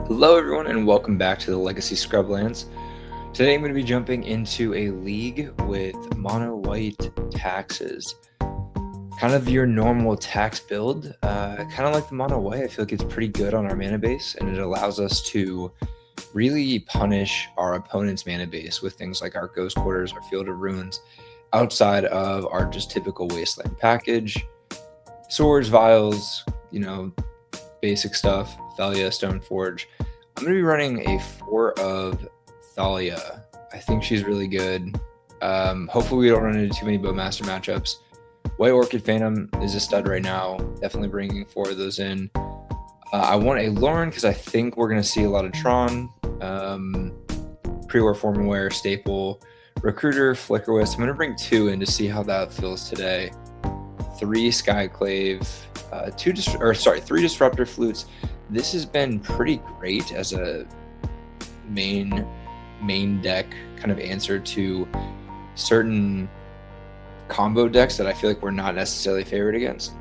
Hello everyone and welcome back to the Legacy Scrublands. Today I'm going to be jumping into a league with mono white taxes. Kind of your normal tax build, kind of like the mono white. I feel like it's pretty good on our mana base and it allows us to really punish our opponent's mana base with things like our Ghost Quarters, our Field of Ruins, outside of our just typical Wasteland package. Swords, Vials, basic stuff, Thalia, Stoneforge. I'm going to be running a 4 of Thalia. I think she's really good. Hopefully we don't run into too many Bowmaster matchups. White Orchid Phantom is a stud right now. Definitely bringing 4 of those in. I want a Lauren because I think we're going to see a lot of Tron. Pre-War Formaware, Staple, Recruiter, Flickerwisp. I'm going to bring 2 in to see how that feels today. 3 Skyclave, 3 Disruptor Flutes. This has been pretty great as a main deck kind of answer to certain combo decks that I feel like we're not necessarily favored against.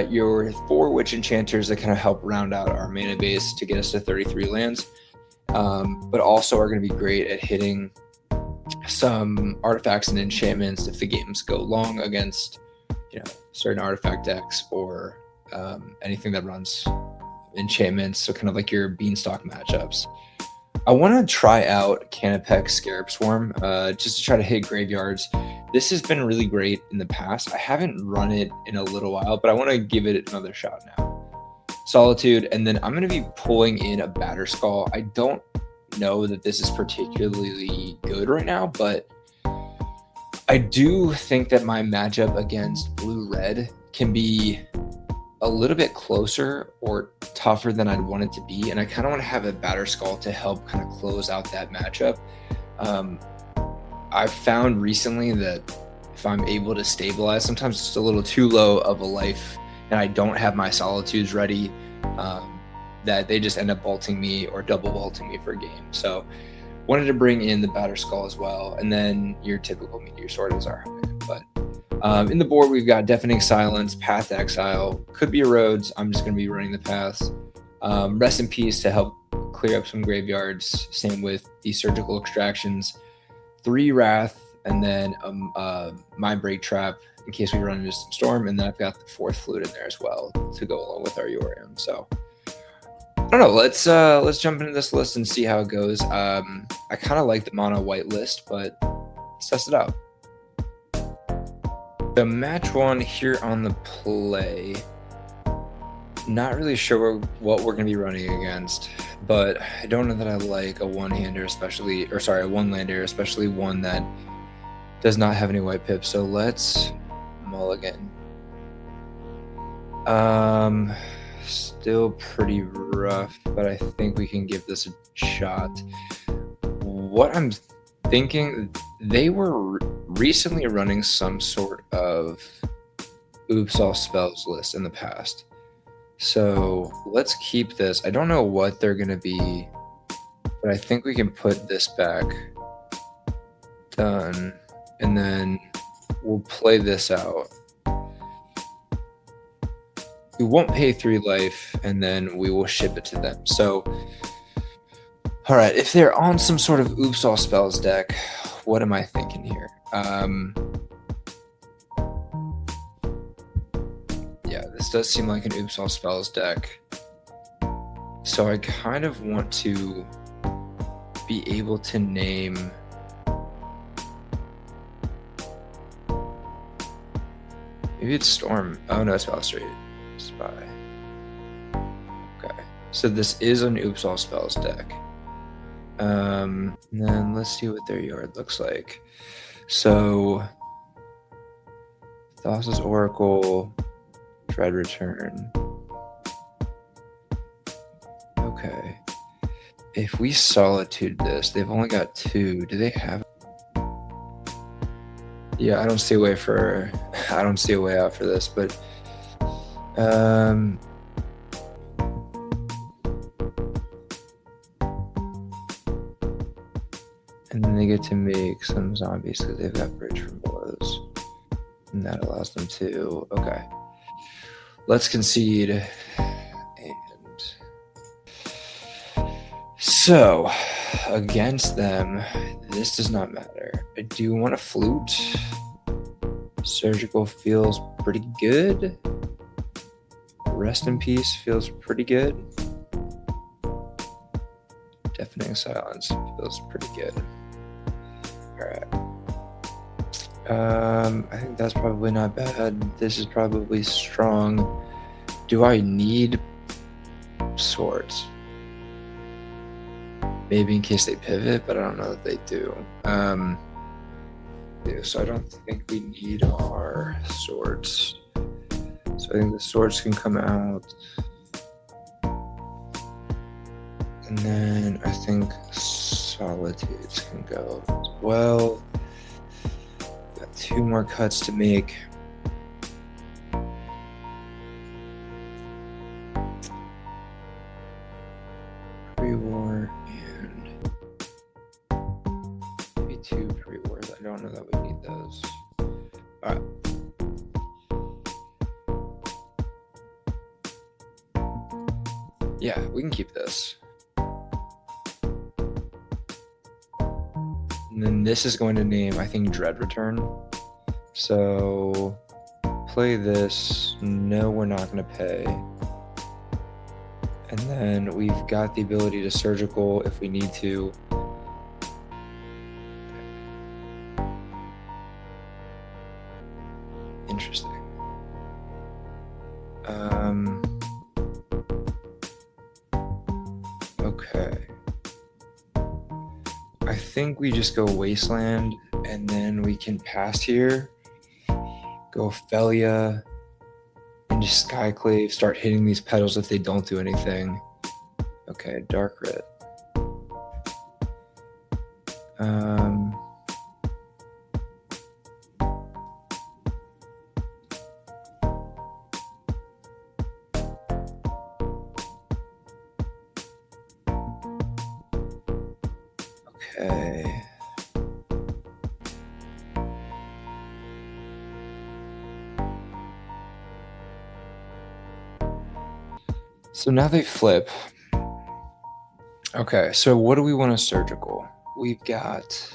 Your 4 Witch Enchanters that kind of help round out our mana base to get us to 33 lands, but also are going to be great at hitting some artifacts and enchantments if the games go long against certain artifact decks or anything that runs enchantments, so kind of like your Beanstalk matchups. I want to try out Canopec Scarab Swarm just to try to hit graveyards. This has been really great in the past. I haven't run it in a little while, but I want to give it another shot now. Solitude, and then I'm going to be pulling in a Batterskull. I don't know that this is particularly good right now, but I do think that my matchup against blue-red can be a little bit closer or tougher than I'd want it to be, and I kind of want to have a Batterskull to help kind of close out that matchup. I've found recently that if I'm able to stabilize, sometimes it's a little too low of a life and I don't have my Solitudes ready, that they just end up vaulting me or double vaulting me for a game. So wanted to bring in the Batterskull as well, and then your typical Meteor Sword is our home. But in the board, we've got Deafening Silence, Path Exile, could be Erodes. I'm just going to be running the paths. Rest in Peace to help clear up some graveyards. Same with the Surgical Extractions. 3 Wrath, and then Mind Break Trap in case we run into some Storm. And then I've got the 4th Flute in there as well to go along with our Yorion. So I don't know. Let's jump into this list and see how it goes. I kind of like the mono white list, but let's test it out. So match 1 here on the play. Not really sure what we're going to be running against, but I don't know that I like a one-hander, a one-lander, especially one that does not have any white pips. So let's mulligan. Still pretty rough, but I think we can give this a shot. What I'm thinking, they were recently running some sort of Oops All Spells list in the past. So let's keep this. I don't know what they're going to be, but I think we can put this back. Done. And then we'll play this out. We won't pay 3 life, and then we will ship it to them. So, all right, if they're on some sort of Oops All Spells deck, what am I thinking here? Yeah, this does seem like an Oops All Spells deck. So I kind of want to be able to name... Maybe it's Storm. Oh no, it's Balustrade. Spy. Okay, so this is an Oops All Spells deck. And then let's see what their yard looks like. So Thassa's Oracle, Dread Return. Okay, if we Solitude this, they've only got 2. Do they have? Yeah, I don't see a way out for this, but and then they get to make some zombies because they've got Bridge from Blows, and that allows them to. Okay, let's concede, and So, against them, this does not matter. I do want a flute. Surgical feels pretty good. Rest in Peace feels pretty good. Deafening Silence feels pretty good. Alright. I think that's probably not bad. This is probably strong. Do I need swords? Maybe in case they pivot, but I don't know that they do. So I don't think we need our swords. So I think the swords can come out. And then I think Solitudes can go as well. Got 2 more cuts to make. Pre-war and maybe 2 pre-wars. I don't know that we need those. Alright. Yeah, we can keep this. And then this is going to name, I think, Dread Return. So play this. No, we're not going to pay. And then we've got the ability to surgical if we need to. Interesting. Okay. I think we just go Wasteland, and then we can pass here. Go Felia, and just Skyclave, start hitting these petals if they don't do anything. Okay, Dark Rit. Okay. So now they flip. Okay, so what do we want to surgical? We've got...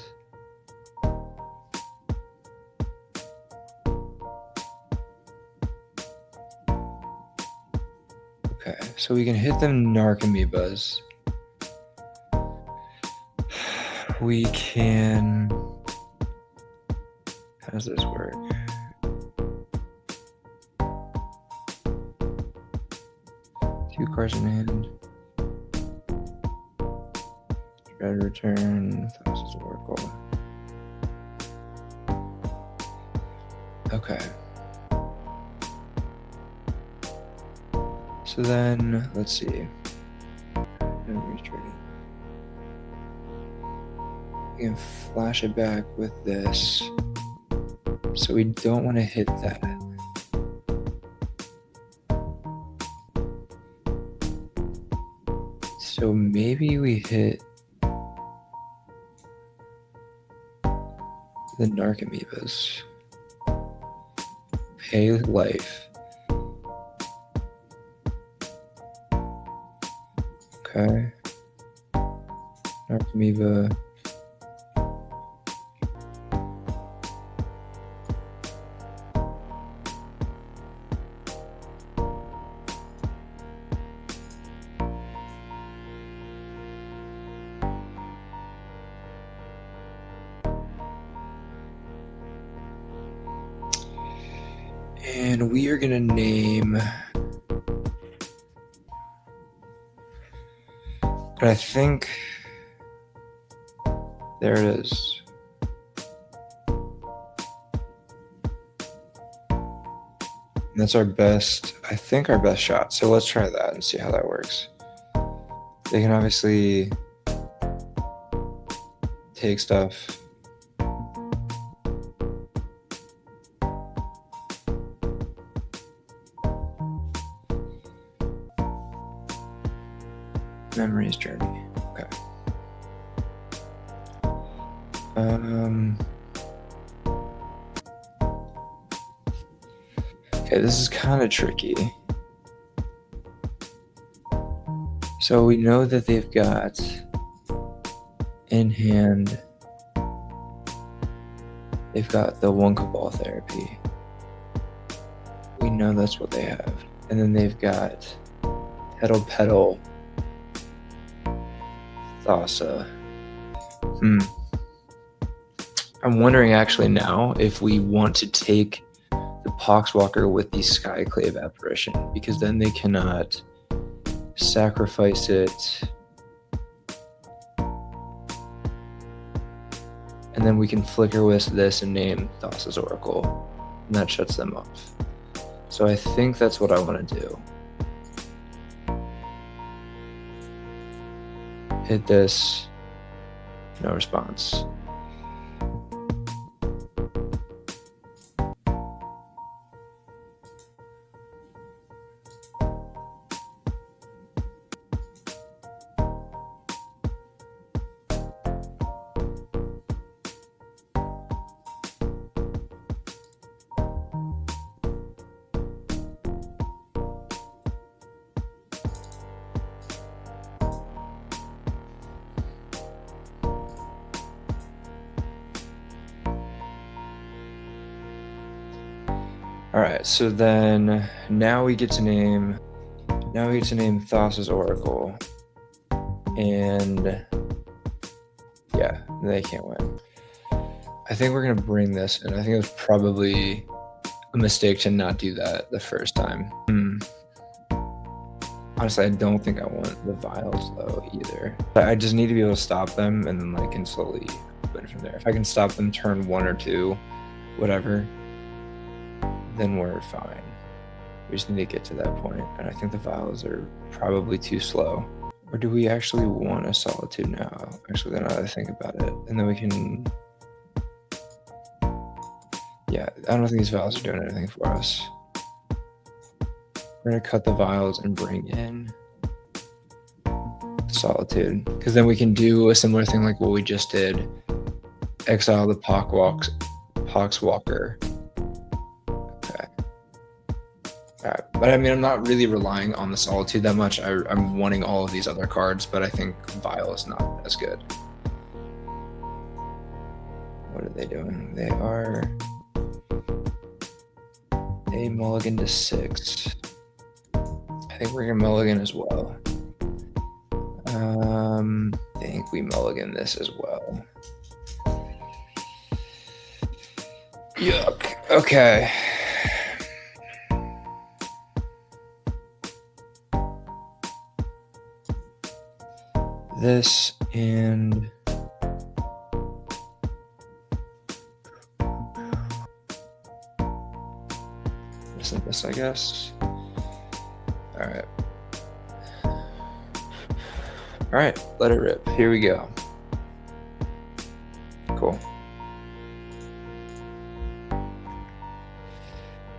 Okay, so we can hit them Narcomoebas. We can... How does this work? Two cards in hand. Dread Return. Thousands of Oracle. Okay. So then, let's see. We can flash it back with this. So we don't want to hit that. So maybe we hit the Narcomoebas. Pay life. Okay. Narcomoeba. And we are going to name... But I think... There it is. And that's our best... I think our best shot. So let's try that and see how that works. They can obviously... take stuff. Memories Journey. Okay. Okay, this is kind of tricky. So we know that they've got In hand, they've got the one Cabal Therapy. We know that's what they have. And then they've got Petal, Thassa. I'm wondering actually now if we want to take the Poxwalker with the Skyclave Apparition, because then they cannot sacrifice it. And then we can Flicker Wisp this and name Thassa's Oracle, and that shuts them off. So I think that's what I want to do. Hit this, no response. All right, so then now we get to name Thassa's Oracle, and yeah, they can't win. I think we're gonna bring this, and I think it was probably a mistake to not do that the first time. Honestly, I don't think I want the Vials though either. I just need to be able to stop them, and then I can slowly win from there. If I can stop them turn 1 or 2, whatever, then we're fine. We just need to get to that point, and I think the Vials are probably too slow. Or do we actually want a Solitude now? Actually, now that I think about it, and then we can. Yeah, I don't think these Vials are doing anything for us. We're gonna cut the Vials and bring in Solitude, because then we can do a similar thing like what we just did. Exile the Poxwalker. But I mean, I'm not really relying on the Solitude that much. I'm wanting all of these other cards, but I think Vial is not as good. What are they doing? They are a mulligan to 6. I think we're gonna mulligan as well. I think we mulligan this as well. Yuck. Okay. This and this and this, I guess. All right, let it rip. Here we go. Cool.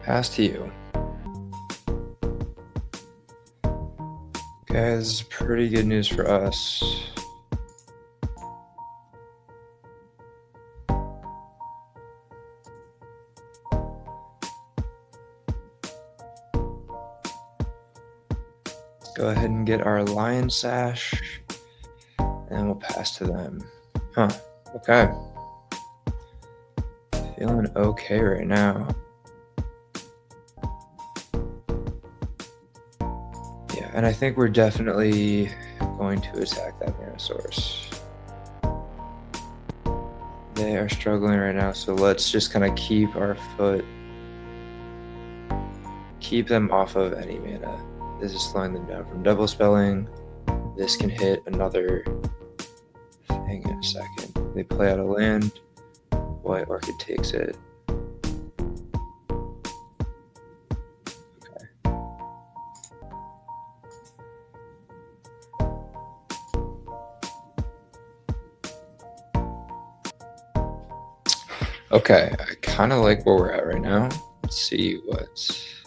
Pass to you. Okay, this is pretty good news for us. Let's go ahead and get our Lion Sash, and we'll pass to them. Huh, okay. Feeling okay right now. And I think we're definitely going to attack that Manosaurus. They are struggling right now, so let's just kind of keep our foot, keep them off of any mana. This is slowing them down from double spelling. This can hit another thing in a second. They play out a land. White Orchid takes it. Okay, I kind of like where we're at right now. Let's see what's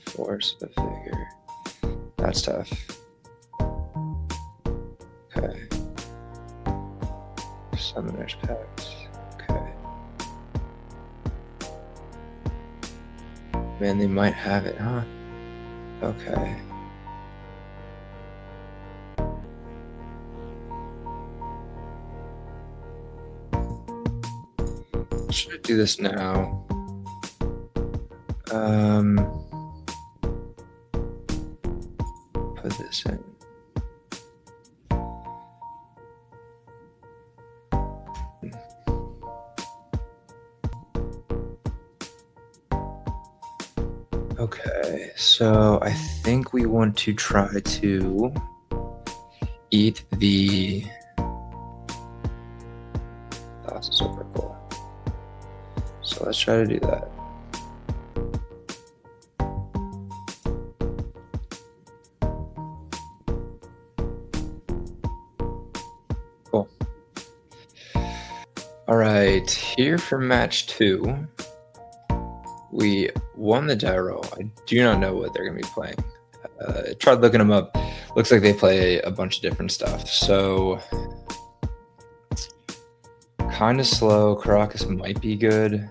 Force of Figure. That's tough. Okay. Summoner's Pact. Okay. Man, they might have it, huh? Okay. should I do this now? Put this in. Okay, so I think we want to try to eat the... That's super cool. So let's try to do that. Cool. All right, here for match 2. We won the die roll. I do not know what they're going to be playing. I tried looking them up. Looks like they play a bunch of different stuff. So, kind of slow. Caracas might be good.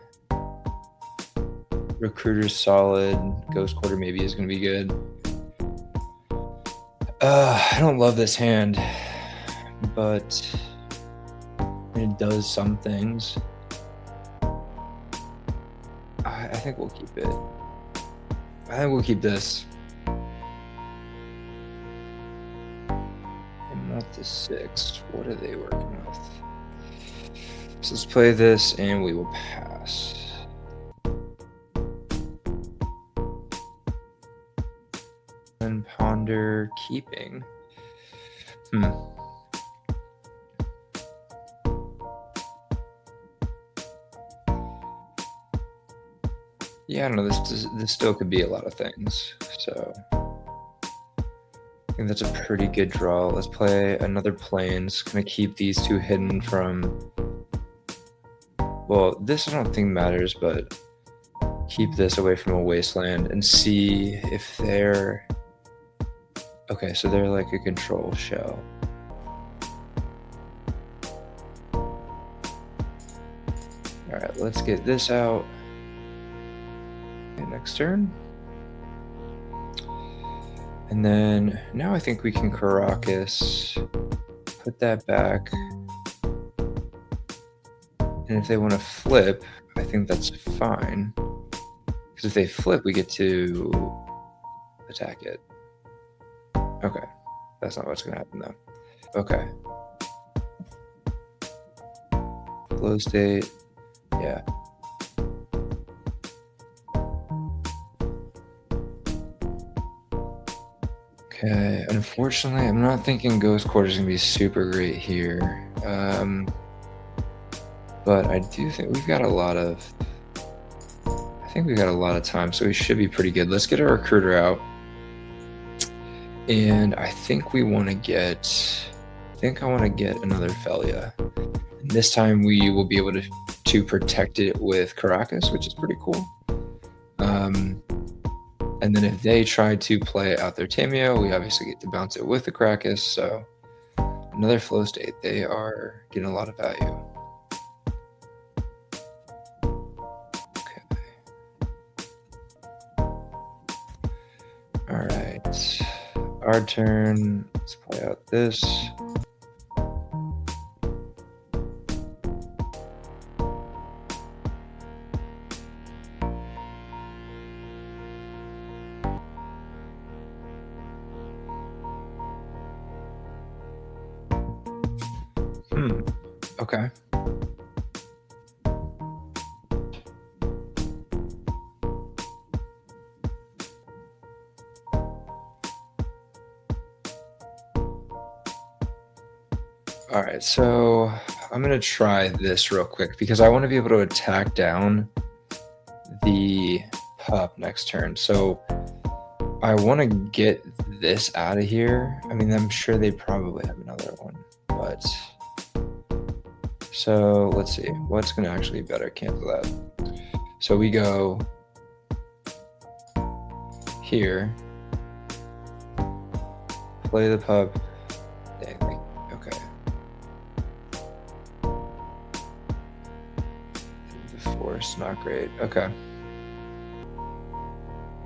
Recruiter's solid. Ghost Quarter maybe is going to be good. I don't love this hand, but it does some things. I think we'll keep it. I think we'll keep this. And not the 6. What are they working with? So let's play this and we will pass. And ponder keeping. Yeah, I don't know. This still could be a lot of things. So I think that's a pretty good draw. Let's play another Plains. Gonna keep these 2 hidden from... Well, this I don't think matters, but keep this away from a Wasteland and see if they're... Okay, so they're like a control shell. Alright, let's get this out. Okay, next turn. And then now I think we can Caracas, put that back. And if they want to flip, I think that's fine. Because if they flip, we get to attack it. Okay. That's not what's going to happen, though. Okay. Flow state. Yeah. Okay. Unfortunately, I'm not thinking Ghost Quarter is going to be super great here. But I do think we've got a lot of... I think we've got a lot of time, so we should be pretty good. Let's get our Recruiter out. And I think we want to get... I want to get another Felia. And this time we will be able to protect it with Caracas, which is pretty cool. And then if they try to play out their Tameo, we obviously get to bounce it with the Caracas. So another flow state. They are getting a lot of value. All right, our turn. Let's play out this. Okay. All right, so I'm going to try this real quick because I want to be able to attack down the pup next turn. So I want to get this out of here. I mean, I'm sure they probably have another one, but... So let's see, what's going to actually better cancel that? So we go here, play the pup. Dang, okay. The force, not great. Okay.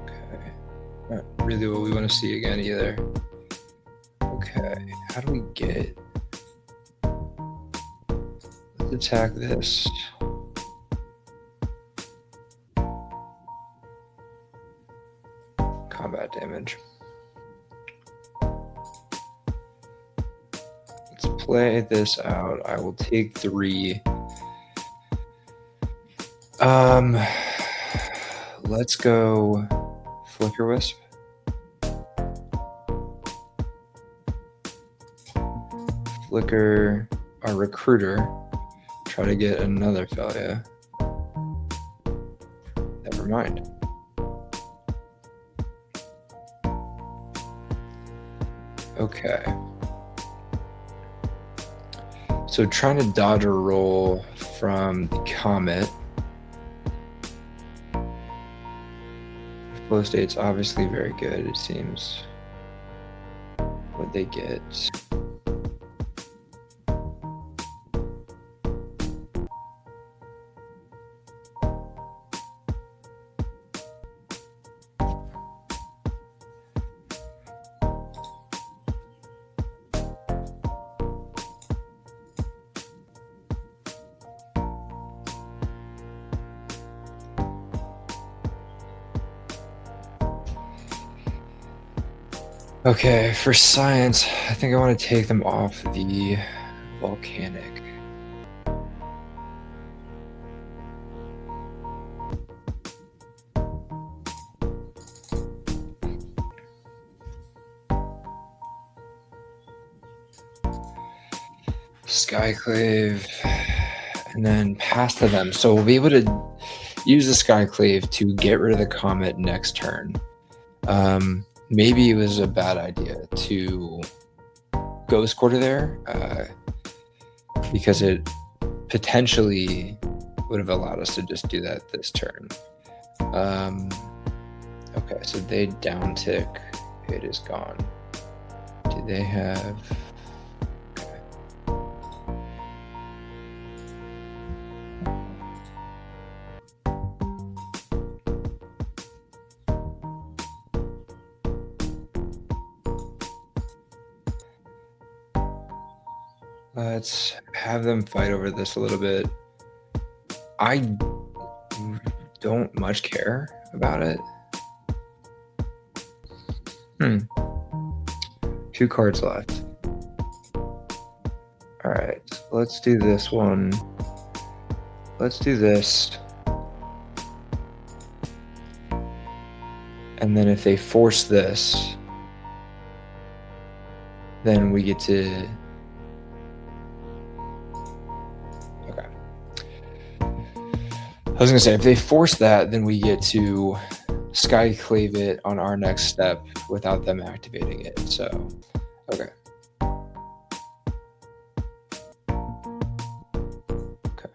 Okay. Not really what we want to see again either. Okay, how do we get... Let's attack this. combat damage. Let's play this out. I will take 3. Let's go Flicker Wisp. Flicker our Recruiter. Try to get another Thalia. Never mind. Okay. So trying to dodge a roll from the Comet. Flow state's obviously very good, it seems. What they get. Okay, for science, I think I want to take them off the volcanic. Skyclave, and then pass to them. So we'll be able to use the Skyclave to get rid of the Comet next turn. Maybe it was a bad idea to Ghost Quarter there, because it potentially would have allowed us to just do that this turn. Okay, so they down tick. It is gone. Do they have... Okay. Let's have them fight over this a little bit. I don't much care about it. 2 cards left. All right, let's do this one. Let's do this. And then if they force this, then we get to... Okay. I was gonna say, if they force that, then we get to Skyclave it on our next step without them activating it. So, okay. Okay.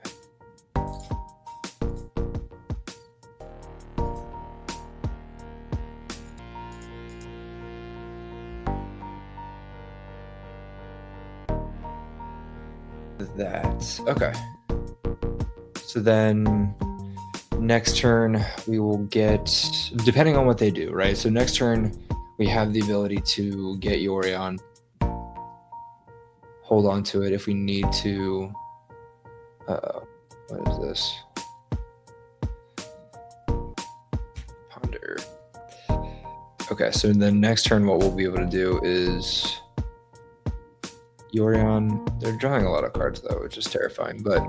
That. Okay. So then next turn we will get, depending on what they do, right? So next turn we have the ability to get Yorion, hold on to it if we need to. What is this? Ponder. Okay, so then next turn what we'll be able to do is Yorion. They're drawing a lot of cards though, which is terrifying, but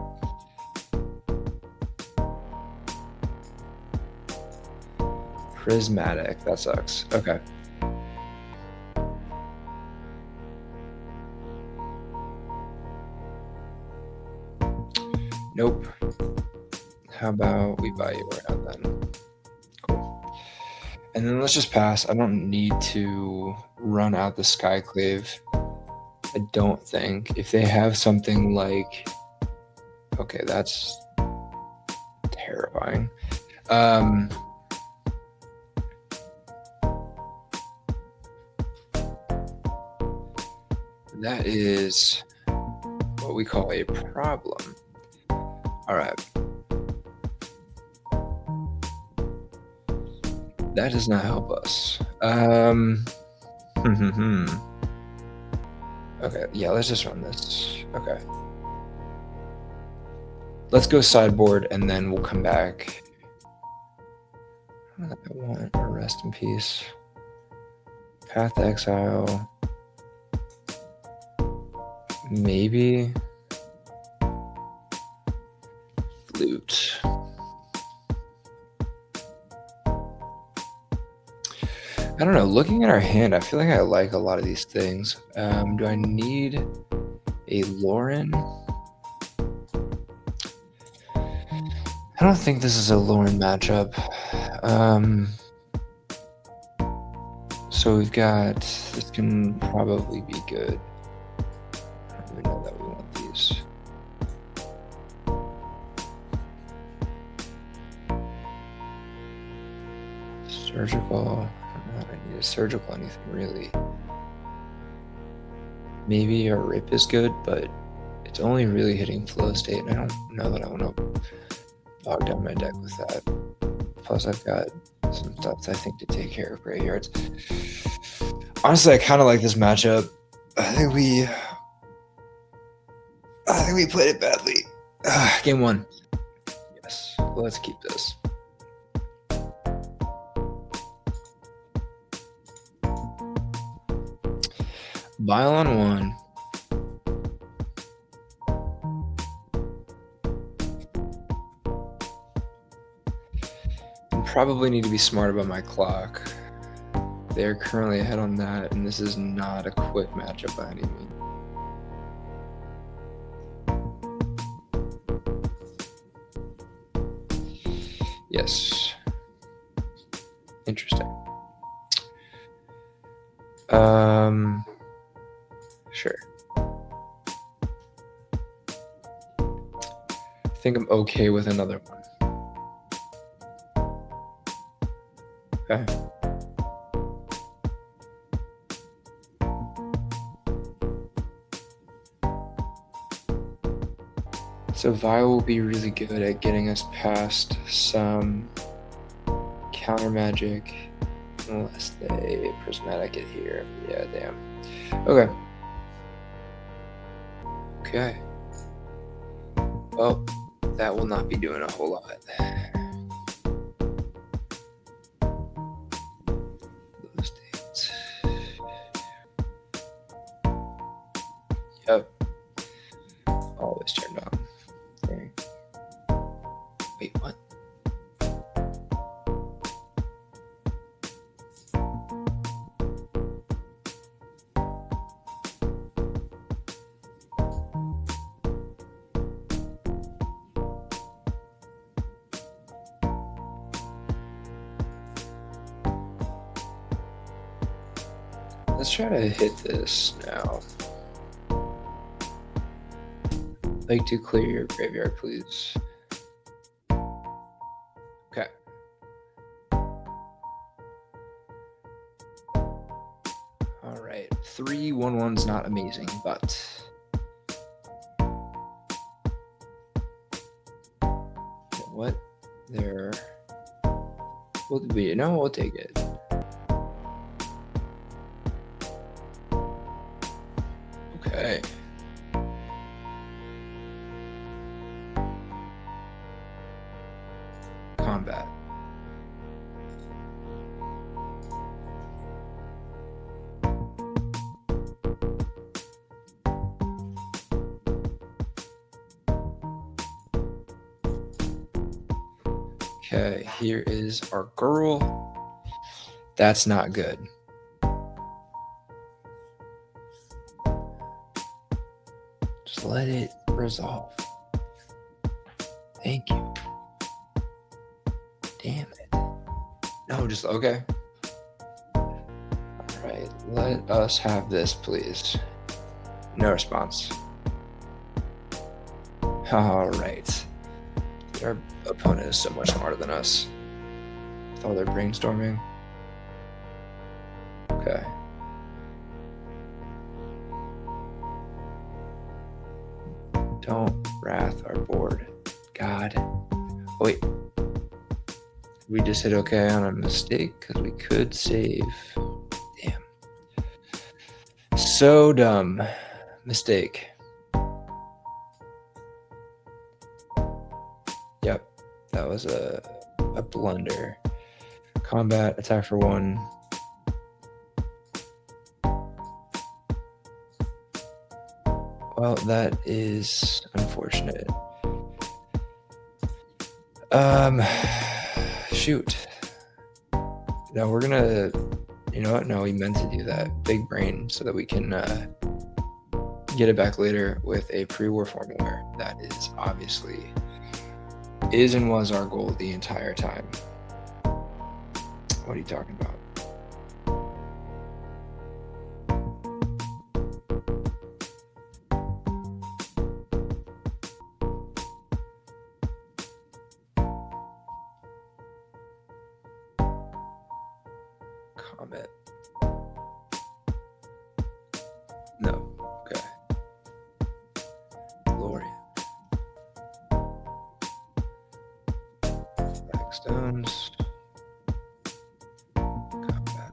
Prismatic, that sucks. Okay. Nope. How about we buy you around then? Cool. And then let's just pass. I don't need to run out the Skyclave. I don't think. If they have something like... Okay, that's terrifying. That is what we call a problem. All right. That does not help us. Okay, yeah, let's just run this. Okay. Let's go sideboard and then we'll come back. I want a rest in peace. Path to Exile. Maybe. Loot. I don't know. Looking at our hand, I feel like I like a lot of these things. Do I need a Lauren? I don't think this is a Lauren matchup. So we've got, this can probably be good. I don't even know that we want these. Surgical. I don't know that I need a surgical anything really. Maybe our rip is good, but it's only really hitting flow state, and I don't know that I want to bog down my deck with that. Plus I've got some stuff I think to take care of graveyards. Honestly, I kind of like this matchup. I think we played it badly. Game 1. Yes, let's keep this. Bile on 1. Probably need to be smart about my clock. They're currently ahead on that, and this is not a quick matchup by any means. Yes. Interesting. Sure. I think I'm okay with another one. Okay. So Vi will be really good at getting us past some counter magic, unless they prismatic it here. Yeah, damn. Okay. Okay. Well, that will not be doing a whole lot. Those dates. Yep. Always turned on. Dang. Wait, what? Let's try to hit this now. Like to clear your graveyard, please. Okay. All right. 3/1/1's not amazing, but what? There. We'll take it. Okay. Combat. Okay, here is our girl. That's not good. Just let it resolve. Thank you. Damn it. No, just okay. All right, let us have this, please. No response. All right. Our opponent is so much smarter than us. With all their brainstorming. Okay. Don't wrath our board. God. Oh, wait. We just hit okay on a mistake because we could save. Damn. So dumb. Mistake. Yep. That was a blunder. Combat, attack for 1. Well, that is unfortunate. Shoot. No, we're gonna. You know what? No, we meant to do that. Big brain, so that we can get it back later with a pre-war formalware. That is obviously is and was our goal the entire time. What are you talking about? Comment. No. Okay. Glory. Blackstones. Combat.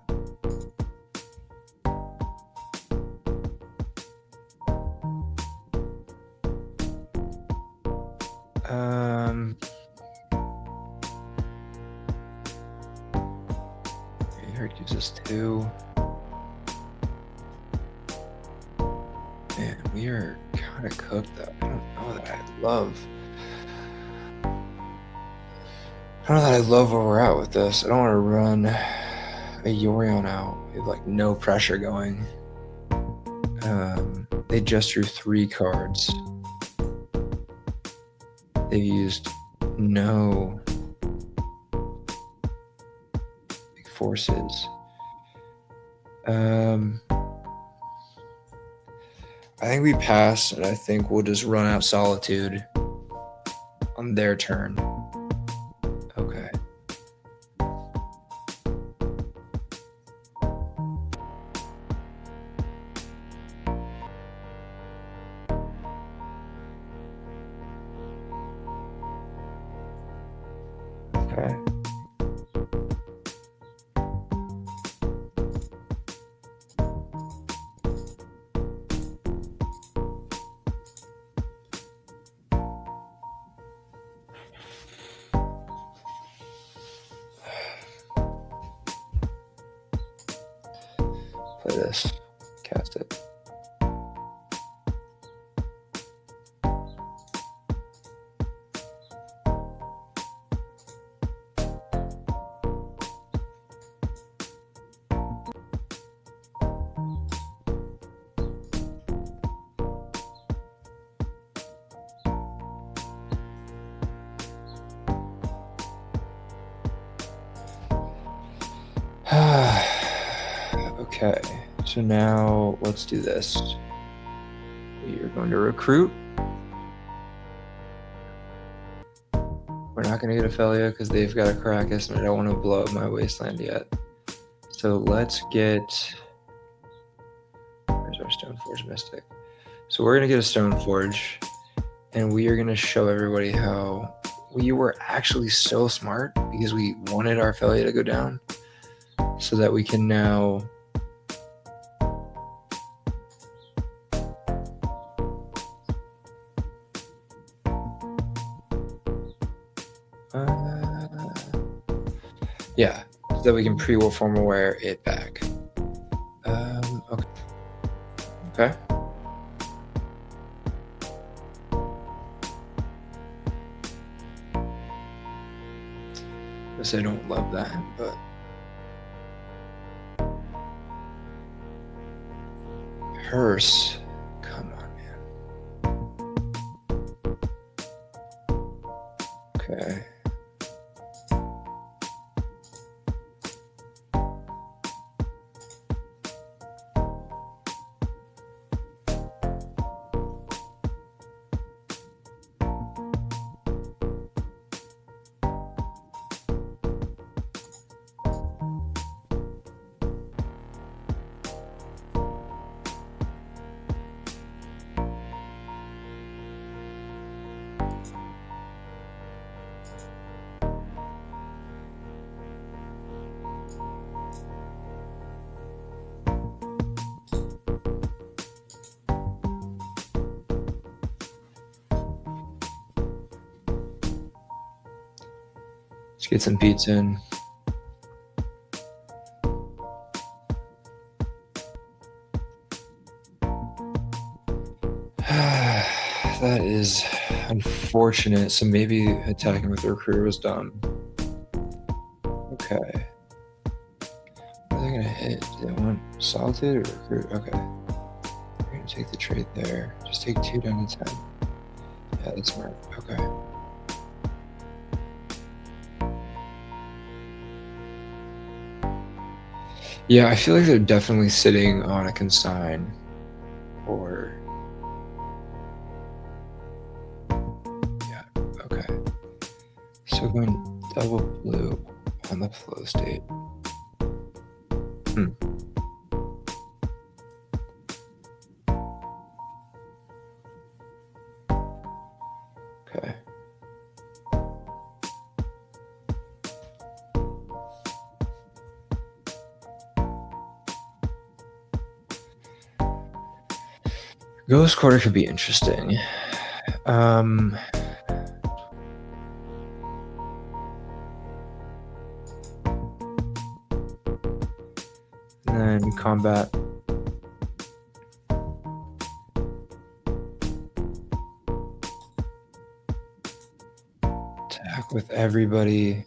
Here it gives us 2. Man, we are kind of cooked though. I don't know that I love where we're at with this. I don't want to run a Yorion out with like no pressure going. They just drew 3 cards. They used no big forces. I think we pass, and I think we'll just run out Solitude on their turn. Okay. Okay. Play this. Cast it. Okay, so now let's do this. We are going to recruit. We're not going to get Ophelia because they've got a Caracas, and I don't want to blow up my wasteland yet. So let's get. Where's our Stoneforge Mystic? So we're going to get a Stoneforge, and we are going to show everybody how we were actually so smart because we wanted our Ophelia to go down so that we can now. Yeah, so that we can pre-war formalware it back. Okay. Okay. I guess I don't love that, but Hearse. Come on, man. Okay. Let's get some pizza in. That is unfortunate. So maybe attacking with the recruiter was dumb. Okay. What are they gonna hit? Do they want salted or recruit? Okay. We're gonna take the trade there. Just take 2 down to 10. Yeah, that's smart. Okay. Yeah, I feel like they're definitely sitting on a consign. Or yeah, okay. So going double blue on the flow state. Okay. Ghost Quarter could be interesting. And then combat. Attack with everybody.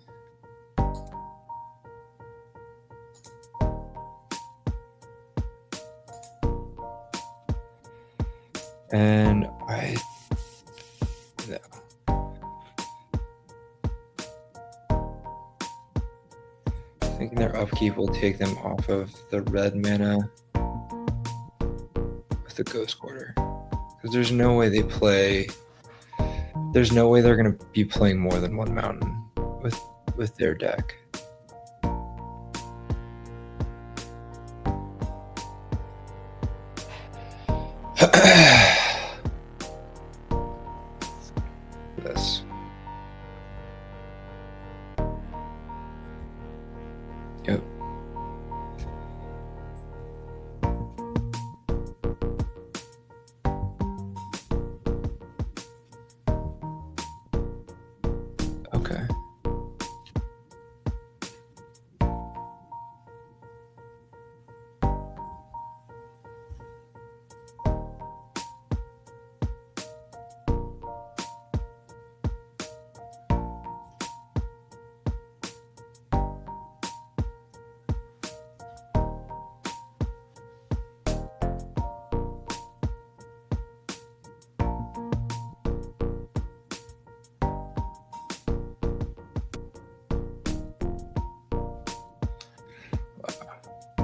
And no. Thinking their upkeep will take them off of the red mana with the Ghost Quarter. Because there's no way they play. There's no way they're going to be playing more than 1 mountain with their deck. This. Yep. Okay.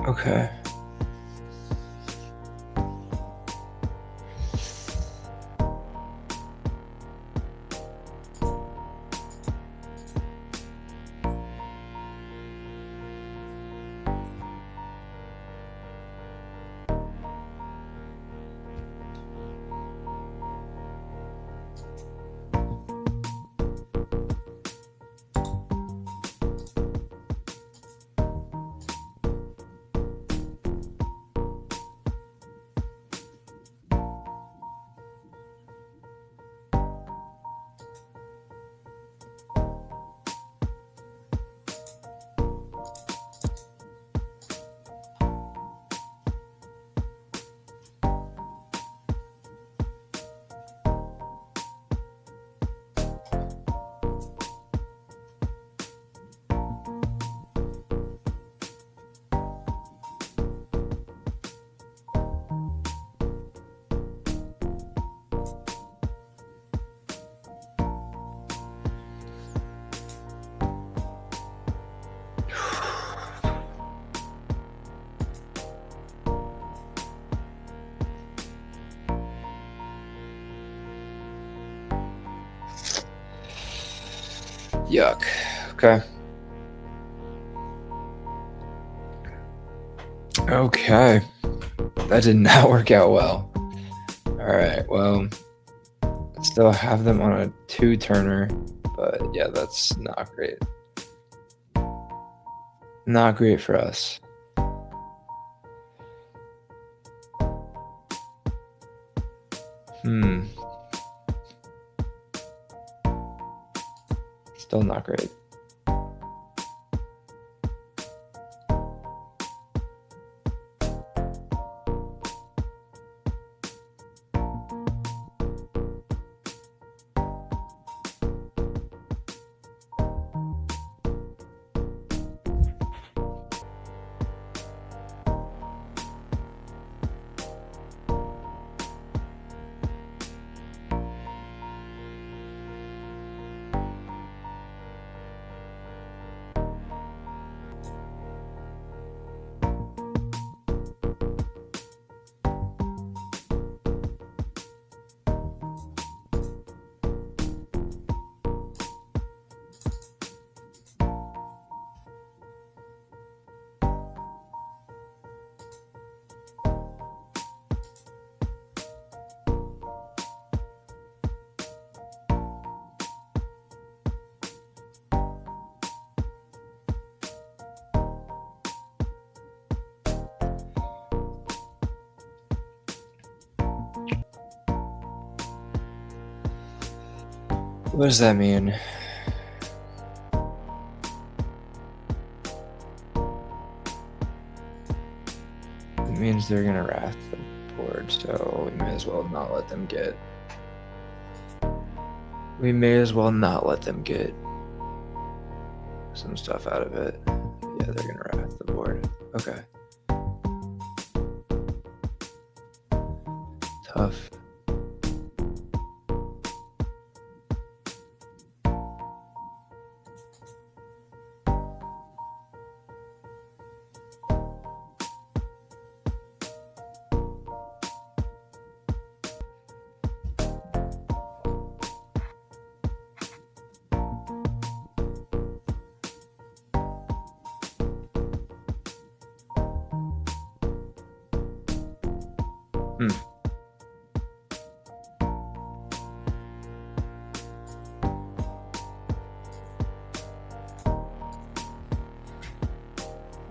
Okay. Yuck. Okay. Okay. That did not work out well. Alright, well, still have them on a 2-turner, but yeah, that's not great. Not great for us. Still not great. What does that mean? It means they're gonna wrath the board, so we may as well not let them get. We may as well not let them get some stuff out of it. Yeah, they're gonna wrath the board. Okay. Tough.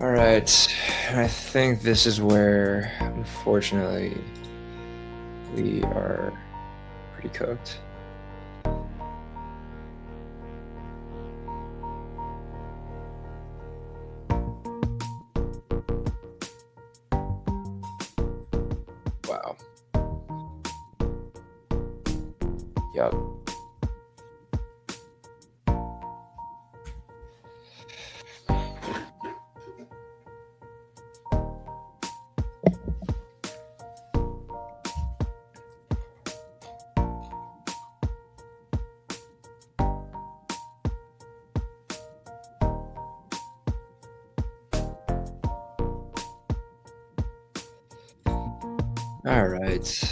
All right, I think this is where, unfortunately, we are pretty cooked. Wow. Yep. All right.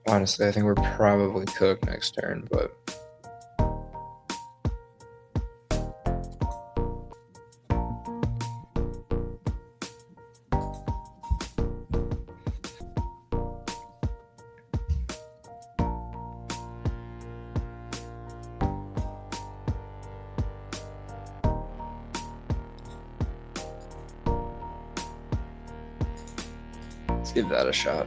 Honestly, I think we're probably cooked next turn, but let's give that a shot.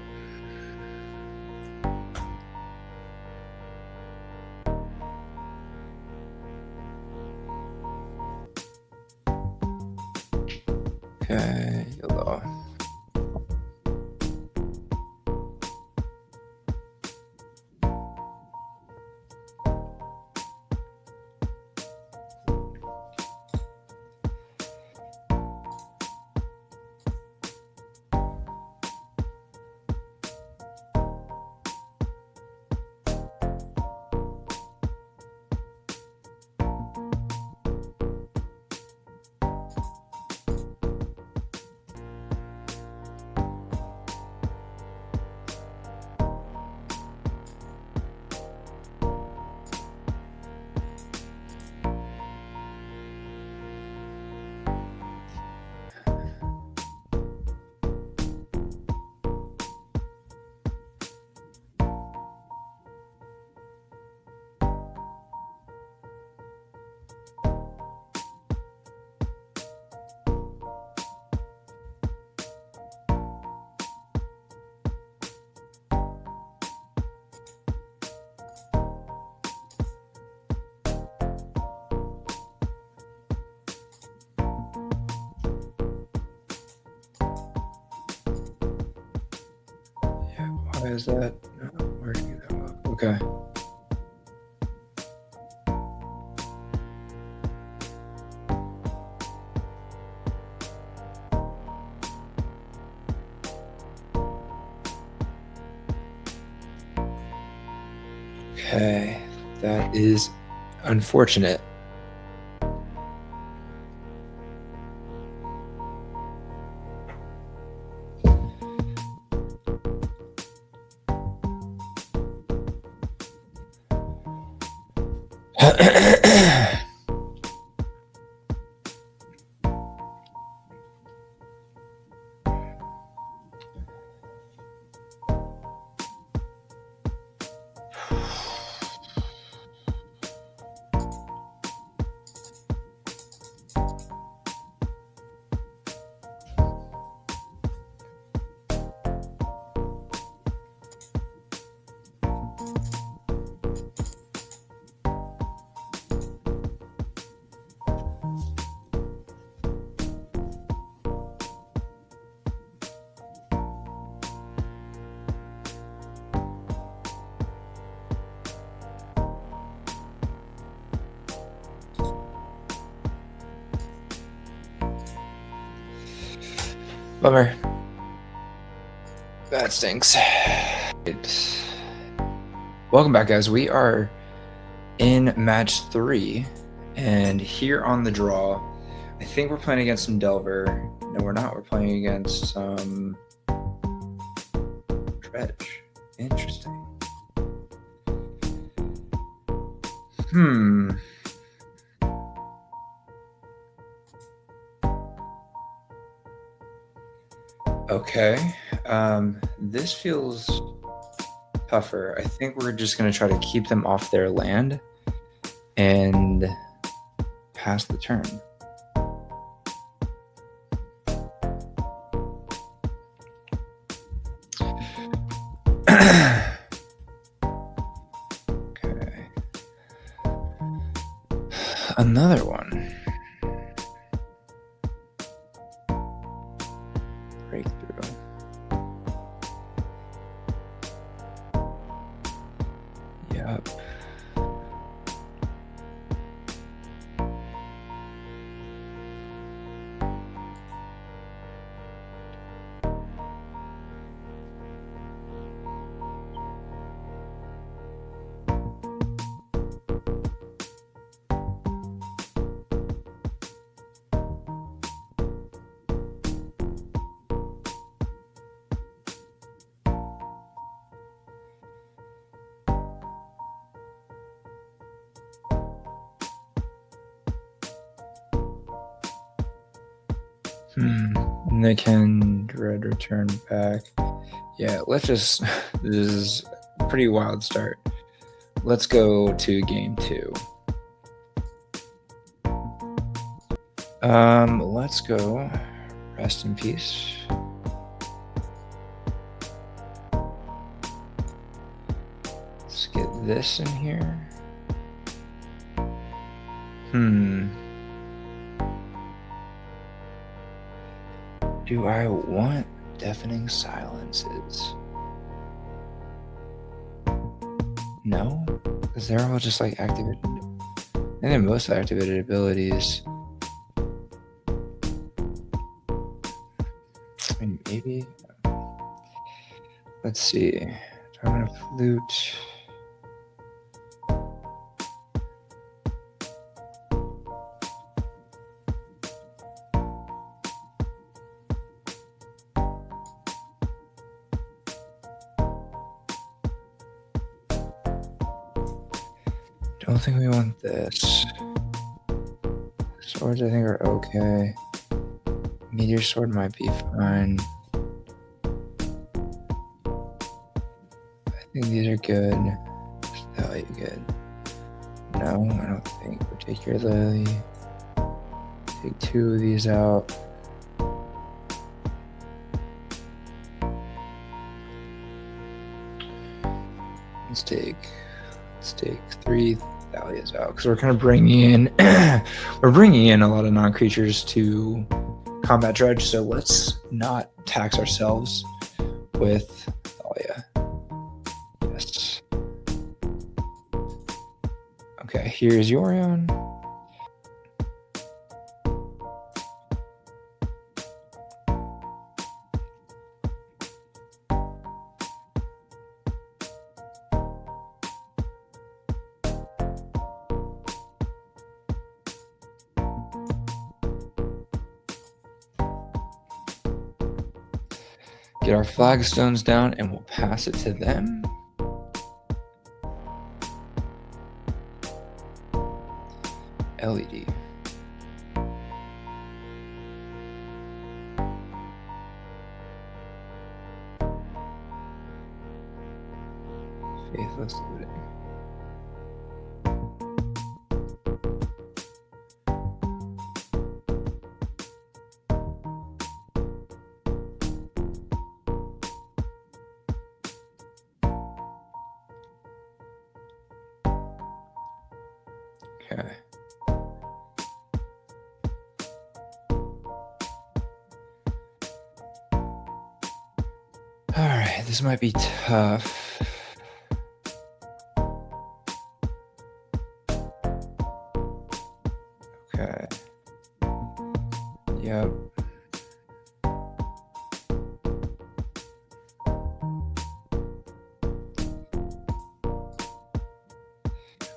Okay, yellow. Why is that not working that well? Okay. Okay, that is unfortunate. Bummer. That stinks. Welcome back, guys. We are in match 3, and here on the draw, I think we're playing against some Delver. No, we're not. We're playing against some Dredge. Interesting. Okay. This feels tougher. I think we're just going to try to keep them off their land and pass the turn. Okay. Another one. Breakthrough. Yep. And they can dread return back. Yeah, let's just. This is a pretty wild start. Let's go to game 2. Let's go. Rest in peace. Let's get this in here. Do I want deafening silences? No, because they're all just like activated. And they're most activated abilities. I mean, maybe. Let's see. Tournament of Flute. Don't think we want this. Swords I think are okay. Meteor sword might be fine. I think these are good. Value good. No, I don't think particularly. Take 2 of these out. Let's take 3 Thalias out because we're kind of bringing in a lot of non-creatures to combat Dredge. So let's not tax ourselves with Thalia. Yes. Okay, here's Yorion. Get our flagstones down and we'll pass it to them. LED. Faithless looting. Okay. All right, this might be tough. Okay. Yep.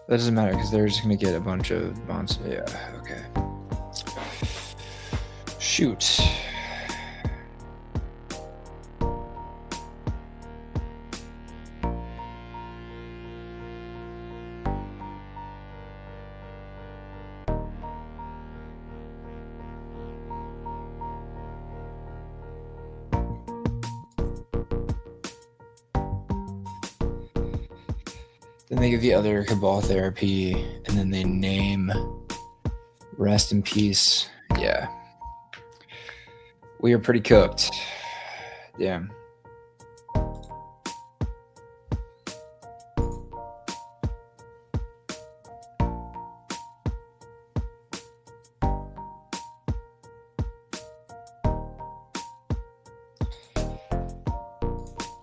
That doesn't matter because they're just gonna get a bunch of monsters. Yeah, okay. Shoot. Then they give the other Cabal therapy, and then they name Rest in Peace. Yeah. We are pretty cooked. Damn.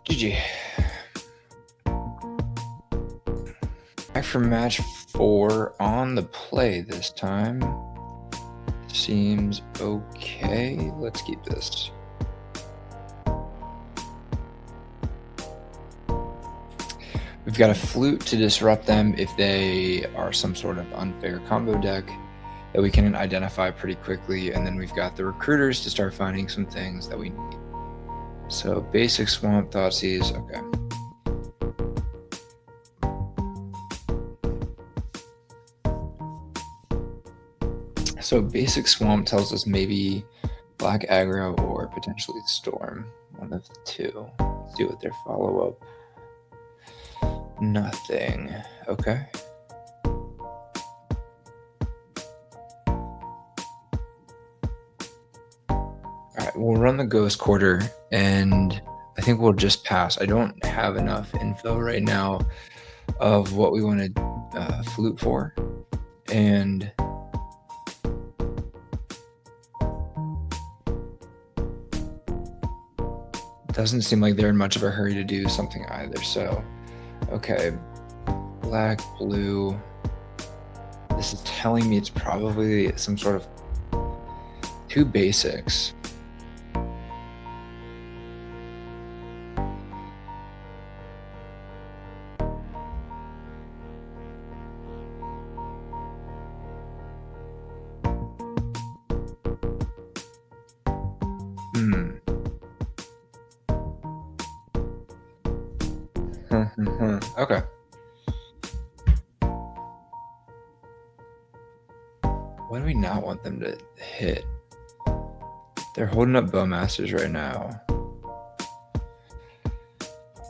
GG. Back for match 4 on the play this time. Seems okay. Let's keep this. We've got a flute to disrupt them if they are some sort of unfair combo deck that we can identify pretty quickly, and then we've got the recruiters to start finding some things that we need. So basic Swamp, Thoughtseize, okay. So basic Swamp tells us maybe Black Aggro or potentially Storm. One of the two. Let's do with their follow-up. Nothing. Okay. Alright, we'll run the Ghost Quarter, and I think we'll just pass. I don't have enough info right now of what we want to flute for, and doesn't seem like they're in much of a hurry to do something either. So, okay, black, blue. This is telling me it's probably some sort of 2 basics. Okay. Why do we not want them to hit? They're holding up Bowmasters right now.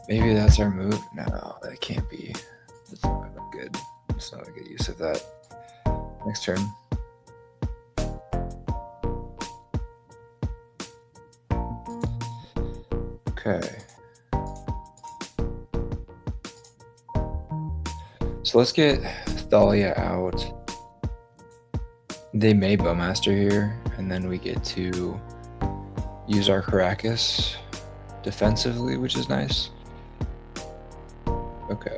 Maybe that's our move? No, that can't be. That's not good. It's not a good use of that. Next turn. Okay. So let's get Thalia out. They may Bowmaster here, and then we get to use our Caracas defensively, which is nice. Okay.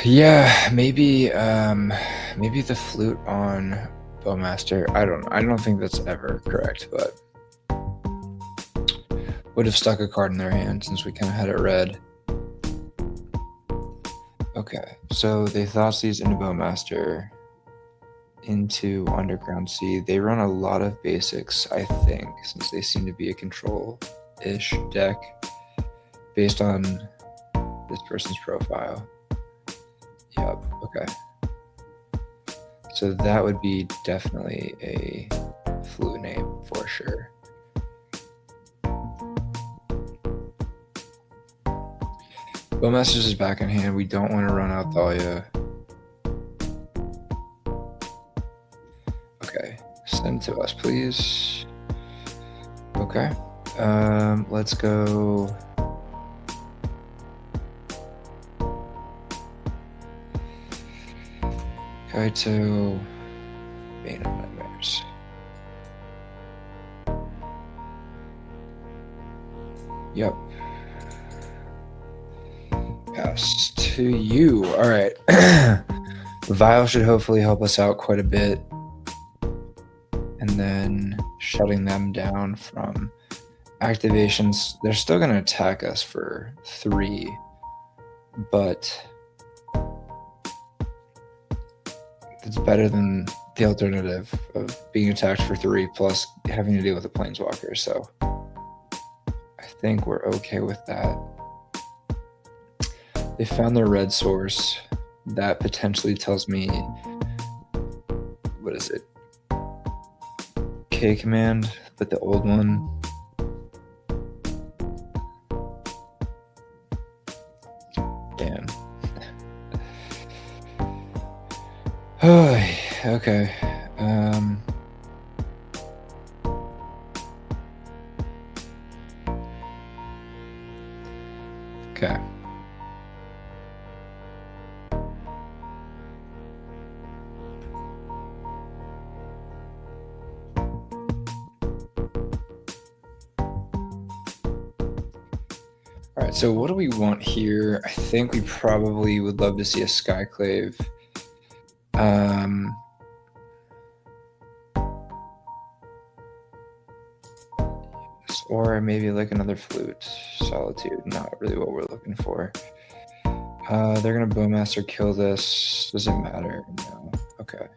Yeah, maybe the flute on Bowmaster. I don't think that's ever correct, but would have stuck a card in their hand since we kind of had it red. Okay, so they Thoughtseize into Bowmaster, into Underground Sea. They run a lot of basics, I think, since they seem to be a control-ish deck. based on this person's profile. Yep, okay. So that would be definitely a flu name for sure. Bowmasters is back in hand. We don't want to run out Thalia. Okay, send to us, please. Okay, let's go. Kaito, Bane of Nightmares. Yep. Pass to you. All right. Vial should hopefully help us out quite a bit. And then shutting them down from activations. They're still going to attack us for 3, but it's better than the alternative of being attacked for 3 plus having to deal with a planeswalker. So I think we're okay with that. They found their red source. That potentially tells me, what is it? K command, but the old one. Damn. Oh, okay. Okay. All right, so what do we want here? I think we probably would love to see a Skyclave. Or maybe like another Flute. Solitude, not really what we're looking for. They're gonna Bowmaster kill this. Does it matter? No. Okay.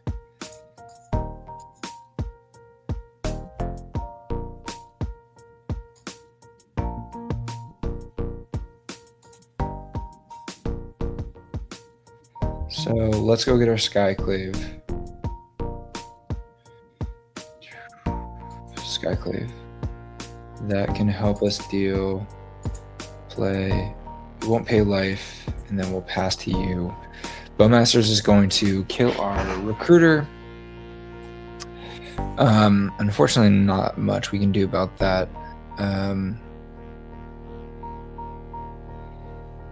So let's go get our Skyclave. Skyclave. That can help us deal, play. We won't pay life, and then we'll pass to you. Bowmasters is going to kill our Recruiter. Unfortunately, not much we can do about that. And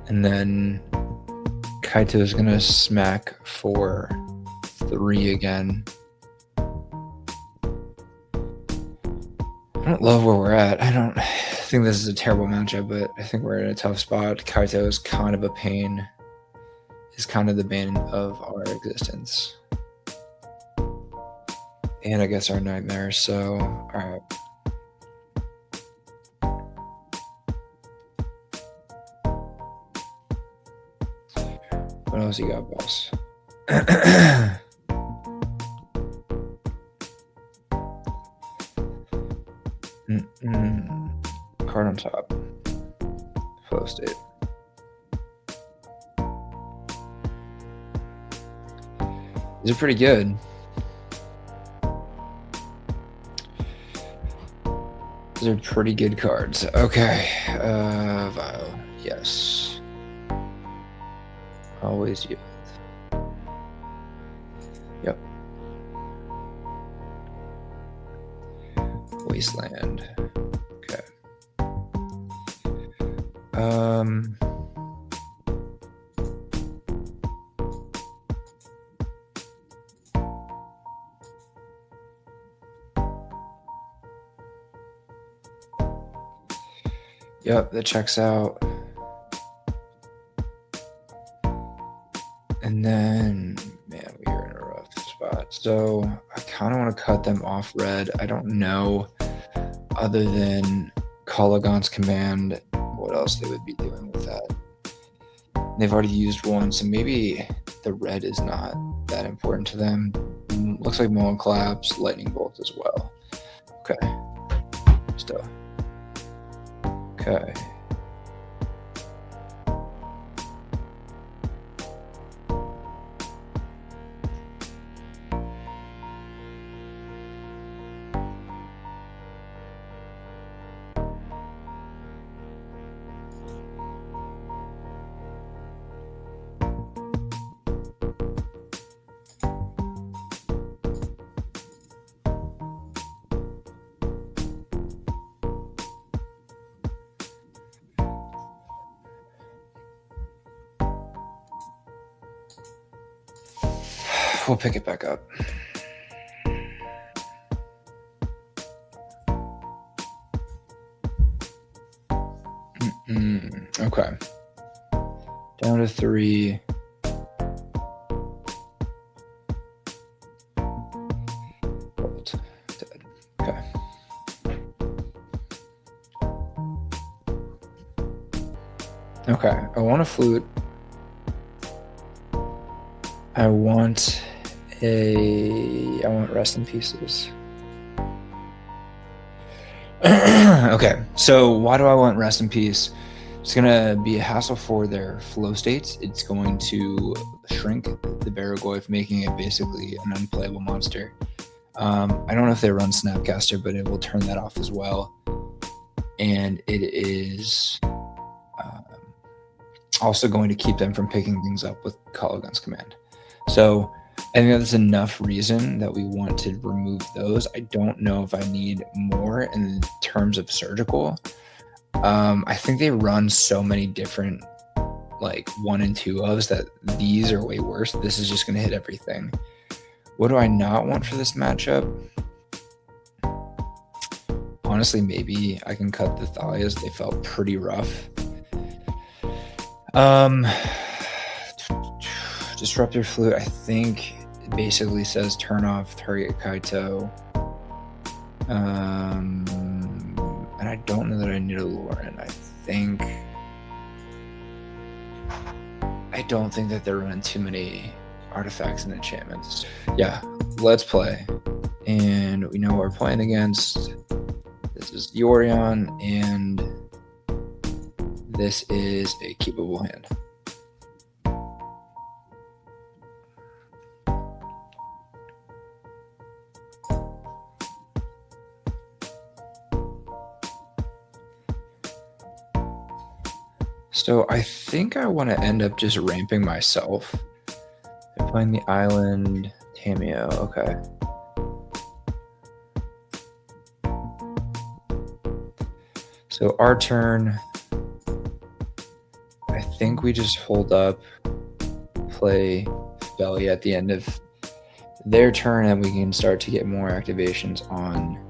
then Kaito is going to smack for 3 again. I don't love where we're at. I don't think this is a terrible matchup, but I think we're in a tough spot. Kaito is kind of a pain. Is kind of the bane of our existence. And I guess our nightmare, so alright. What else you got, boss? Card on top. Flow state. These are pretty good. These are pretty good cards. Okay. Vial. Yes. Always yield. Yep. Wasteland. Okay. Yep, that checks out. And then, man, we are in a rough spot. So I kind of want to cut them off red. I don't know, other than Kolaghan's command, what else they would be doing with that. They've already used one, so maybe the red is not that important to them. Looks like Mullen Collapse, Lightning Bolt as well. Okay. Still. Okay. We'll pick it back up. Okay. Down to 3. Hold. Dead. Okay. Okay. I want a flute. I want rest in pieces. Okay, so why do I want rest in peace? It's gonna be a hassle for their flow states. It's going to shrink the Baragoyf, making it basically an unplayable monster. I don't know if they run Snapcaster, but it will turn that off as well. And it is also going to keep them from picking things up with Call Guns command. So I think that's enough reason that we want to remove those. I don't know if I need more in terms of surgical. I think they run so many different like 1 and 2 ofs that these are way worse. This is just going to hit everything. What do I not want for this matchup? Honestly, maybe I can cut the Thalias. They felt pretty rough. Disruptor Flute, I think it basically says turn off target Kaito. And I don't know that I need a Lauren. I don't think that they're running too many artifacts and enchantments. Yeah, let's play. And we know what we're playing against. This is Yorion, and this is a keepable hand. So I think I want to end up just ramping myself. They're playing the island, Tamio, okay. So our turn, I think we just hold up, play Belly at the end of their turn, and we can start to get more activations on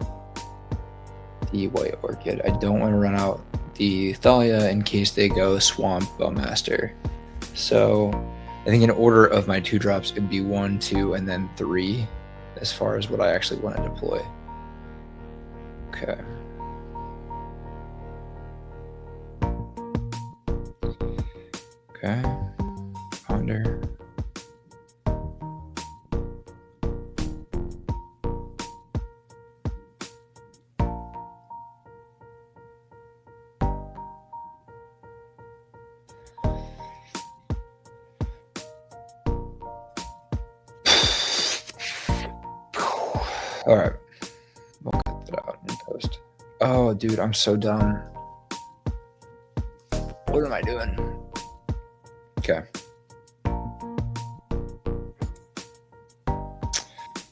the White Orchid. I don't want to run out the Thalia in case they go Swamp Bowmaster. So I think in order of my 2-drops, it'd be 1, 2, and then 3 as far as what I actually want to deploy. Okay. Okay. Ponder. All right, we'll cut that out in post. Oh, dude, I'm so dumb. What am I doing? Okay.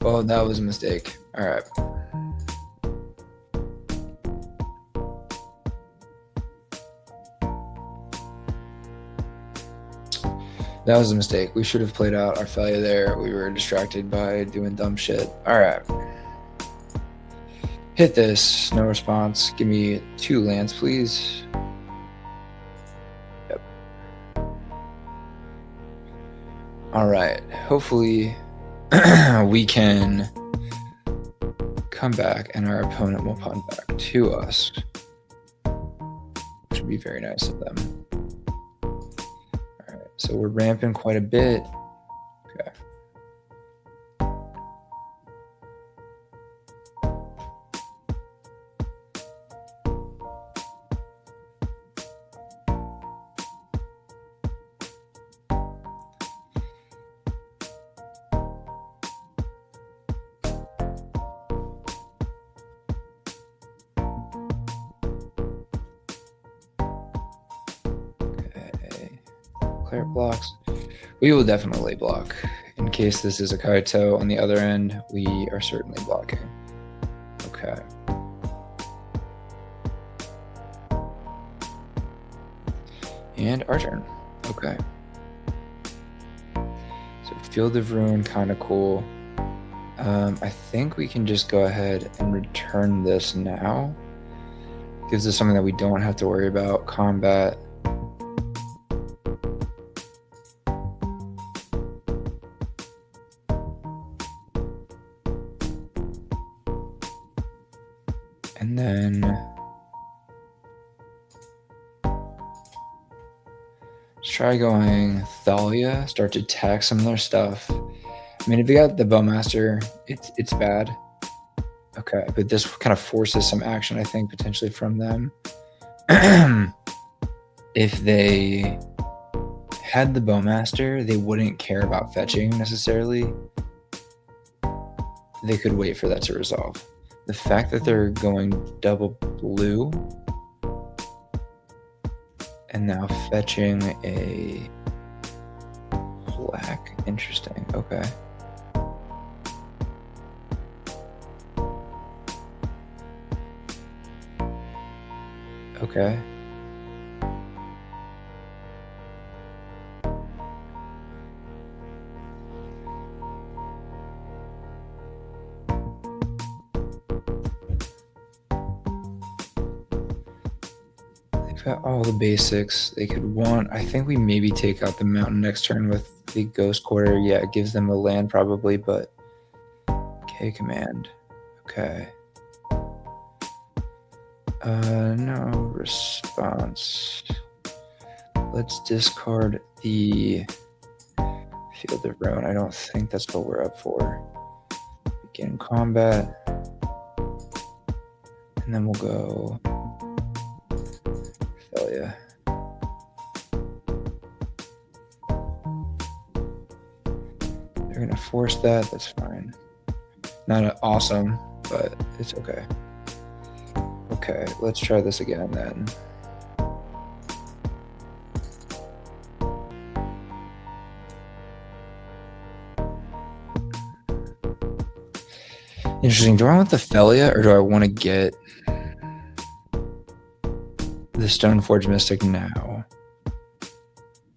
Oh, that was a mistake. All right. That was a mistake. We should have played out our failure there. We were distracted by doing dumb shit. All right. Hit this. No response. Give me 2 lands, please. Yep. All right. Hopefully we can come back and our opponent will punt back to us, which would be very nice of them. All right. So we're ramping quite a bit. Okay. Clear blocks. We will definitely block. In case this is a Kaito on the other end, we are certainly blocking. Okay. And our turn. Okay. So Field of Ruin, kind of cool. I think we can just go ahead and return this now. Gives us something that we don't have to worry about. Combat. And then let's try going Thalia, start to attack some of their stuff. I mean, if you got the Bowmaster, it's bad. Okay, but this kind of forces some action, I think, potentially from them. If they had the Bowmaster, they wouldn't care about fetching necessarily. They could wait for that to resolve. The fact that they're going double blue and now fetching a black, interesting. Okay. Okay. They've got all the basics. They could want, I think we maybe take out the mountain next turn with the Ghost Quarter. Yeah, it gives them a land probably, but K command. Okay. No response. Let's discard the Field of Ruin. I don't think that's what we're up for. Begin combat. And then we'll go Thalia. They're gonna force that, that's fine. Not awesome, but it's okay. Okay, let's try this again then. Interesting. Do I want the Thalia or do I want to get the Stoneforge Mystic now?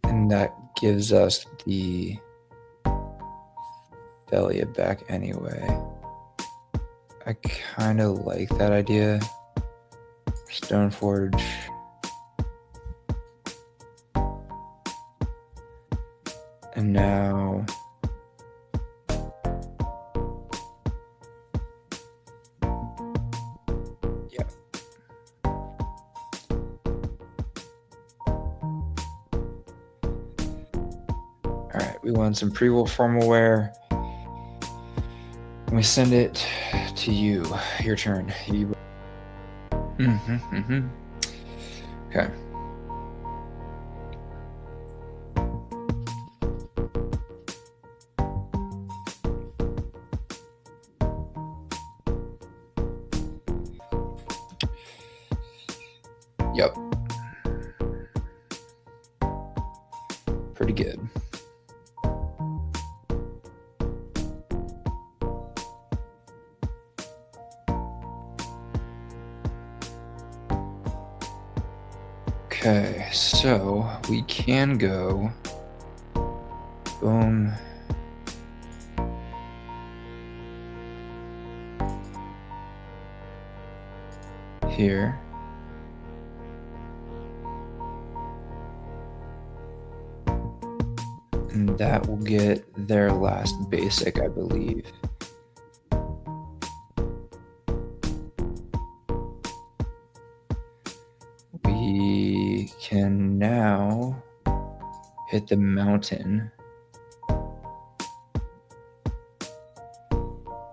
And that gives us the Thalia back anyway. I kind of like that idea. Stoneforge. And now we want some pre-roll formal wear. And we send it to you. Your turn. You... Okay. Yep. Pretty good. Okay, so we can go boom. Here. And that will get their last basic, I believe. We can now hit the mountain.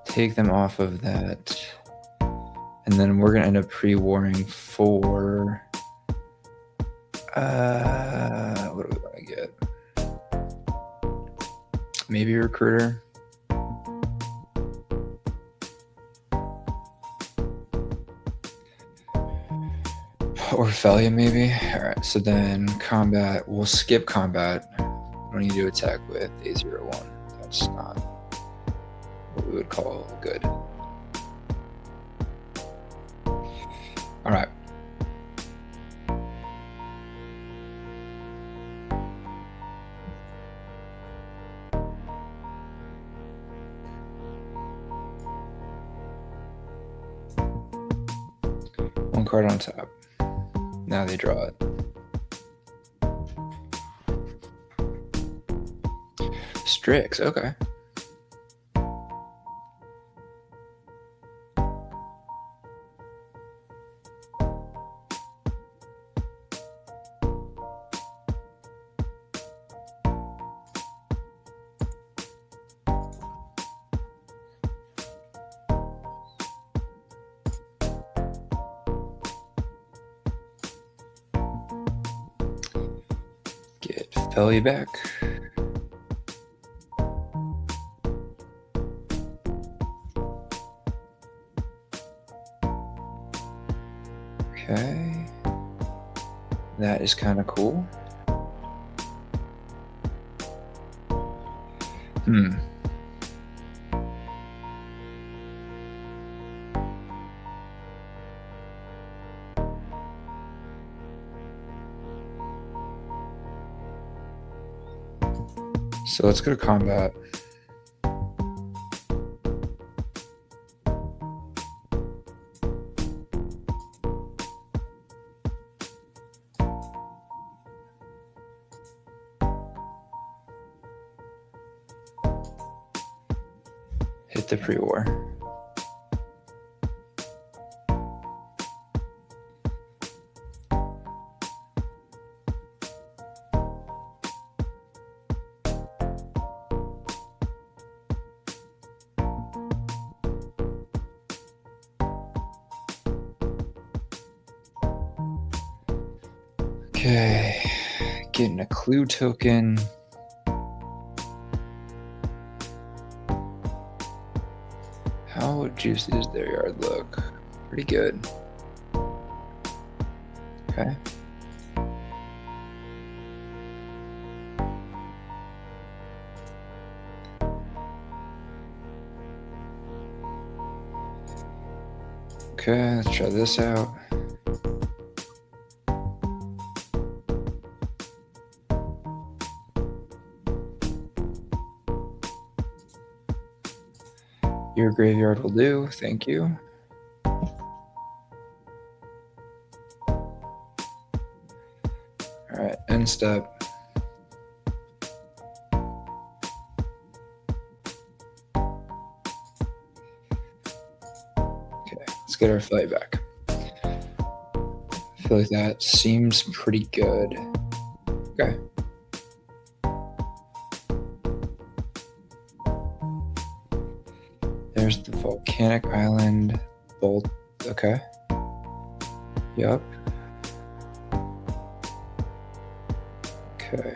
Take them off of that. And then we're gonna end up pre-warring for what do we want to get? Maybe Recruiter. Or Thalia, maybe. Alright, so then combat. We'll skip combat. We don't need to attack with A01. That's not what we would call good. Alright. one card on top. Now they draw it. Strix, okay. Get Felly back. Okay. That is kind of cool. So let's go to combat. Hit the pre-war. Okay, getting a clue token. How juicy does their yard look? Pretty good. Okay. Okay, let's try this out. Your graveyard will do, thank you. All right, end step. Okay, let's get our fight back. I feel like that seems pretty good. Okay. There's the volcanic island bolt. Okay. Yup. Okay.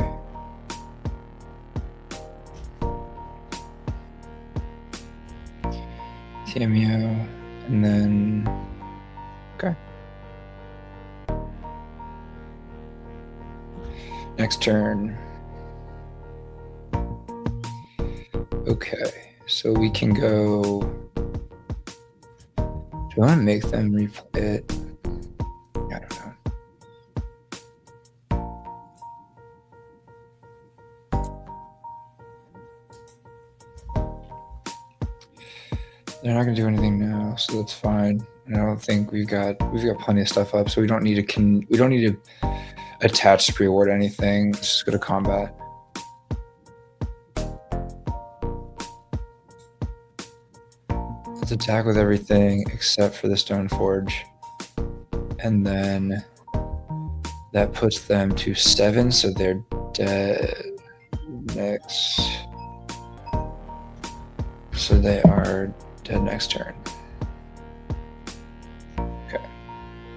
Cameo, and then okay. Next turn. Okay, so we can go. Do I want to make them replay it? I don't know. They're not gonna do anything now, so that's fine. I don't think we've got plenty of stuff up, so we don't need to attach to pre-award anything. Let's just go to combat. Let's attack with everything except for the Stone Forge, and then that puts them to 7, so they're dead next. So they are dead next turn. Okay.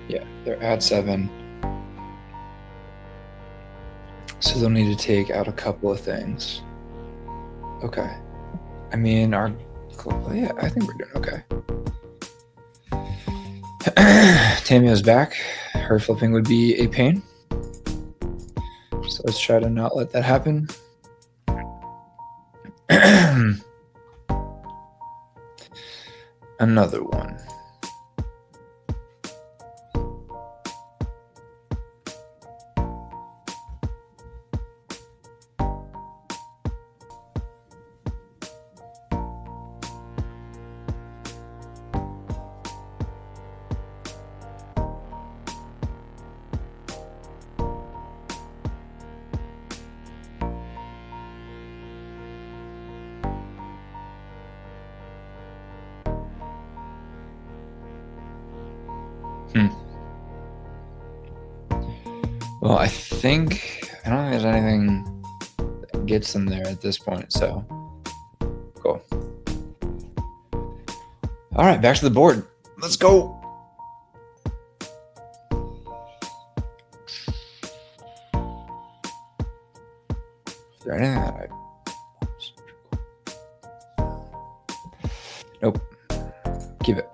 Yeah, they're at 7. So they'll need to take out a couple of things. Okay. I mean, yeah, I think we're doing okay. Tamio's back. Her flipping would be a pain. So let's try to not let that happen. Another one. Well, I don't think there's anything that gets them there at this point, so cool. All right, back to the board. Let's go. Is there anything that Nope. Keep it.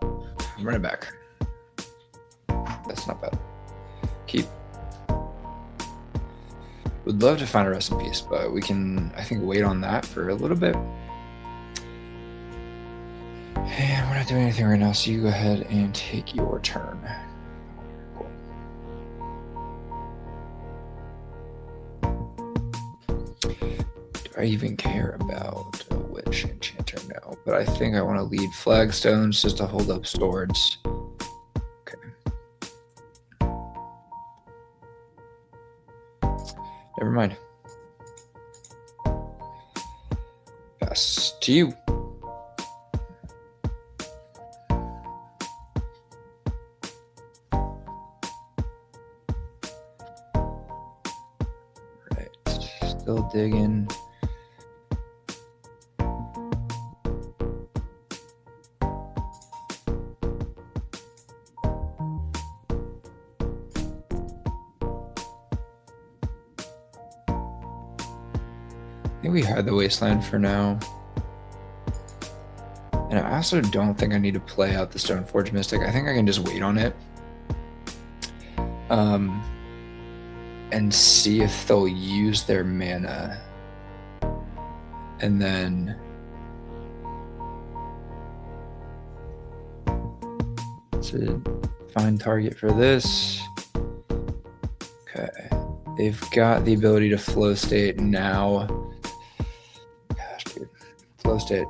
Run it back. That's not bad. Keep. Would love to find a rest in peace, but we can, I think, wait on that for a little bit. And we're not doing anything right now, so you go ahead and take your turn. Cool. Do I even care about a Witch Enchanter? No, but I think I want to lead Flagstones just to hold up swords. Okay. Never mind. Pass to you. Still digging. I think we hide the Wasteland for now. And I also don't think I need to play out the Stoneforge Mystic. I think I can just wait on it. And see if they'll use their mana. And then to find target for this. Okay. They've got the ability to flow state now. Gosh, dude. Flow state.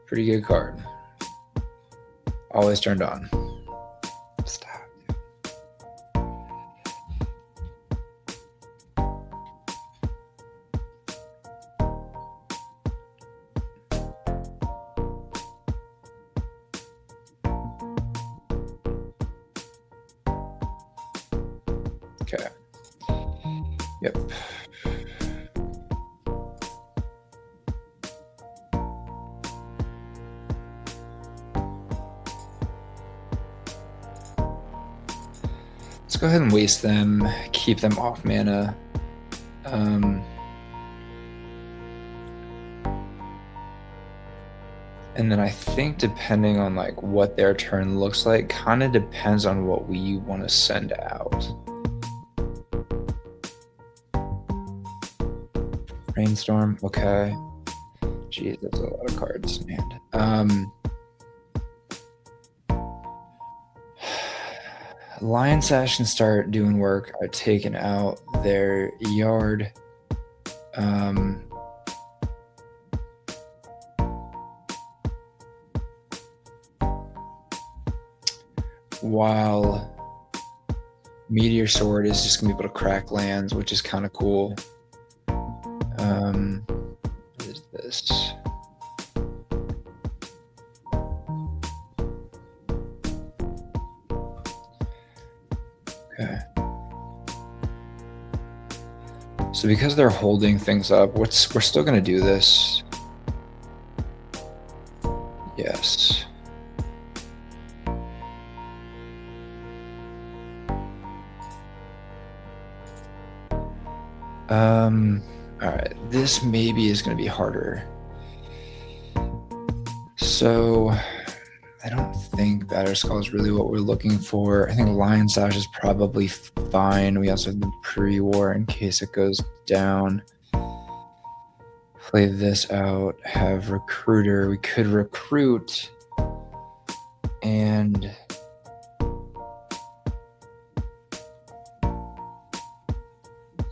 Pretty good card. Always turned on. Stop. Okay. Yep. Let's go ahead and waste them, keep them off mana. And then I think depending on like what their turn looks like, kind of depends on what we want to send out. Rainstorm, okay. Geez, that's a lot of cards, man. Lion Sash can start doing work. I've taken out their yard. While Meteor Sword is just gonna be able to crack lands, which is kind of cool. What is this? Okay. So because they're holding things up, we're still gonna do this. Yes. All right, this maybe is going to be harder. So I don't think Batterskull is really what we're looking for. I think Lion Sash is probably fine. We also have the pre-war in case it goes down. Play this out, have Recruiter. We could recruit and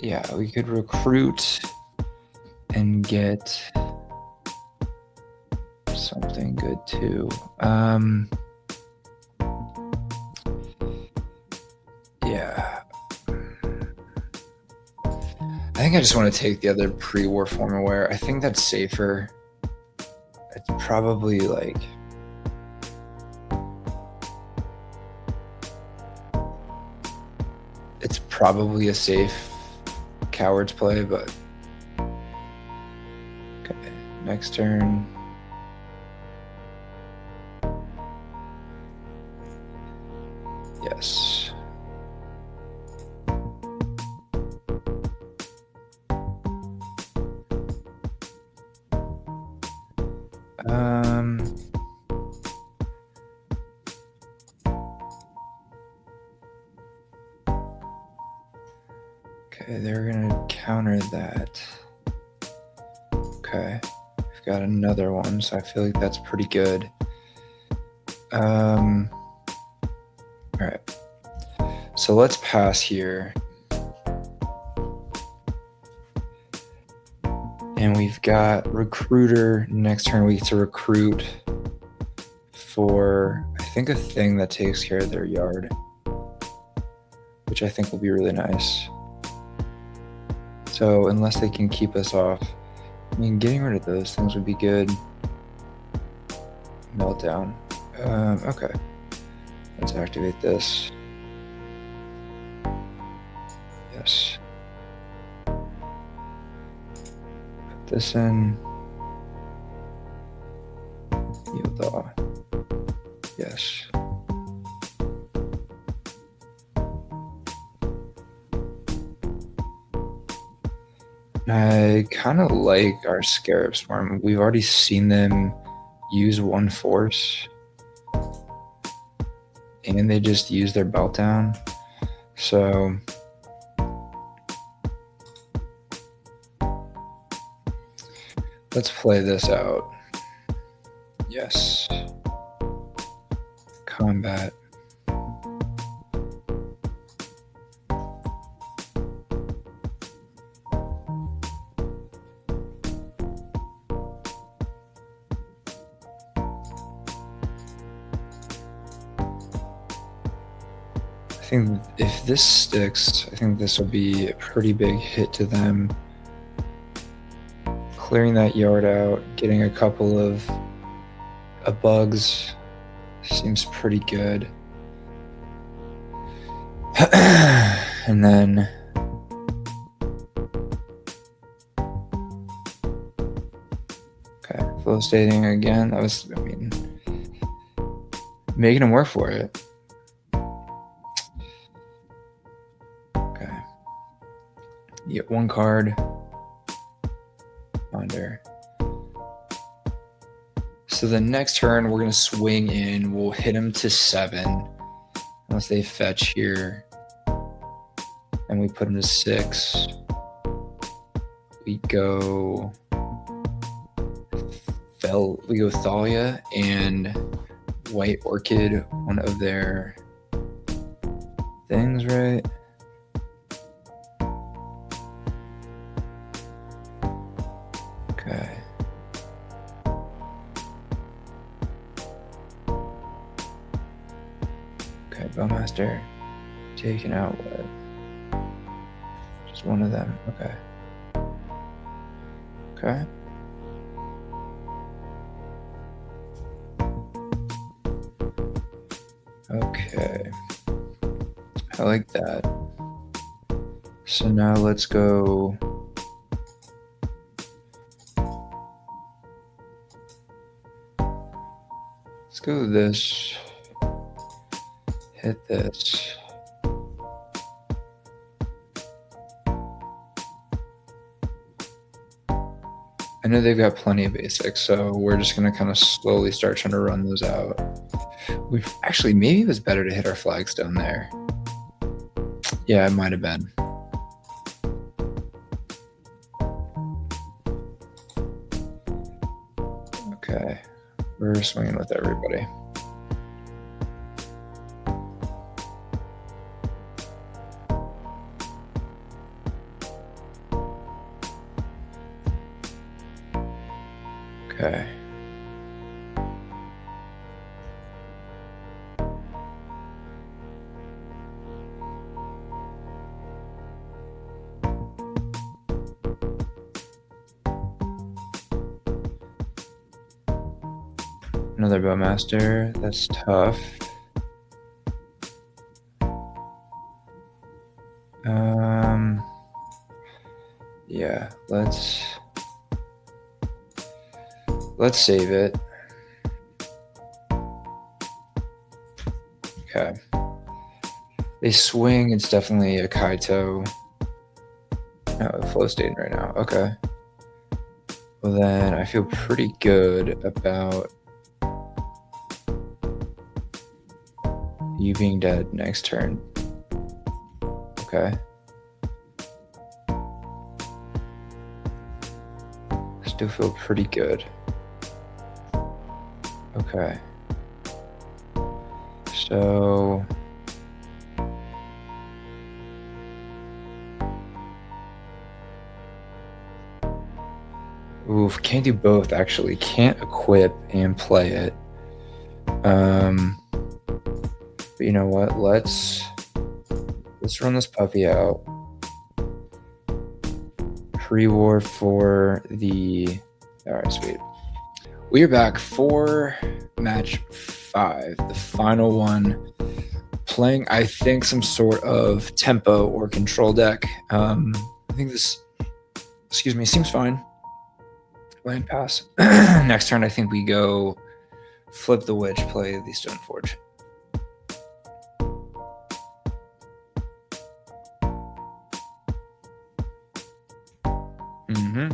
yeah, we could recruit and get something good too. Yeah. I think I just want to take the other pre-war Formaware. I think that's safer. It's probably like probably a safe coward's play, but okay. Next turn. Yes. Okay, they're gonna counter that. Okay, we've got another one, so I feel like that's pretty good. All right, so let's pass here. And we've got recruiter. Next turn we get to recruit for, I think, a thing that takes care of their yard, which I think will be really nice. So unless they can keep us off, I mean, getting rid of those things would be good. Meltdown. Okay. Let's activate this. Yes. Put this in. Yield off. Yes. I kind of like our Scarab Swarm. We've already seen them use one force, and they just use their Meltdown. So let's play this out. Yes. Combat. I think if this sticks, I think this will be a pretty big hit to them. Clearing that yard out, getting a couple of bugs seems pretty good. And then okay, flow stating again. That was, I mean, making them work for it. Okay. You get one card. Under. So the next turn we're gonna swing in. We'll hit them to 7, unless they fetch here, and we put them to 6. We go Thalia and White Orchid, one of their things, right? Okay. Okay, Bowmaster taking out what? Just one of them. Okay. Okay. Okay. I like that. So now let's go. Let's go with this. Hit this. I know they've got plenty of basics, so we're just gonna kind of slowly start trying to run those out. We've actually, maybe it was better to hit our flagstone there. Yeah, it might have been. Okay, we're swinging with everybody. Okay. Another Bowmaster. That's tough. Yeah, let's save it. Okay. They swing, it's definitely a Kaito. Oh, flow state right now. Okay. Well then I feel pretty good about you being dead next turn. Okay. Still feel pretty good. Okay. So oof, can't do both actually. Can't equip and play it. But you know what? Let's run this puppy out. Pre-war for the... Alright, sweet. We are back for match 5, the final one. Playing, I think, some sort of tempo or control deck. I think this, seems fine. Land pass. Next turn, I think we go flip the witch, play the Stoneforge. Mm-hmm.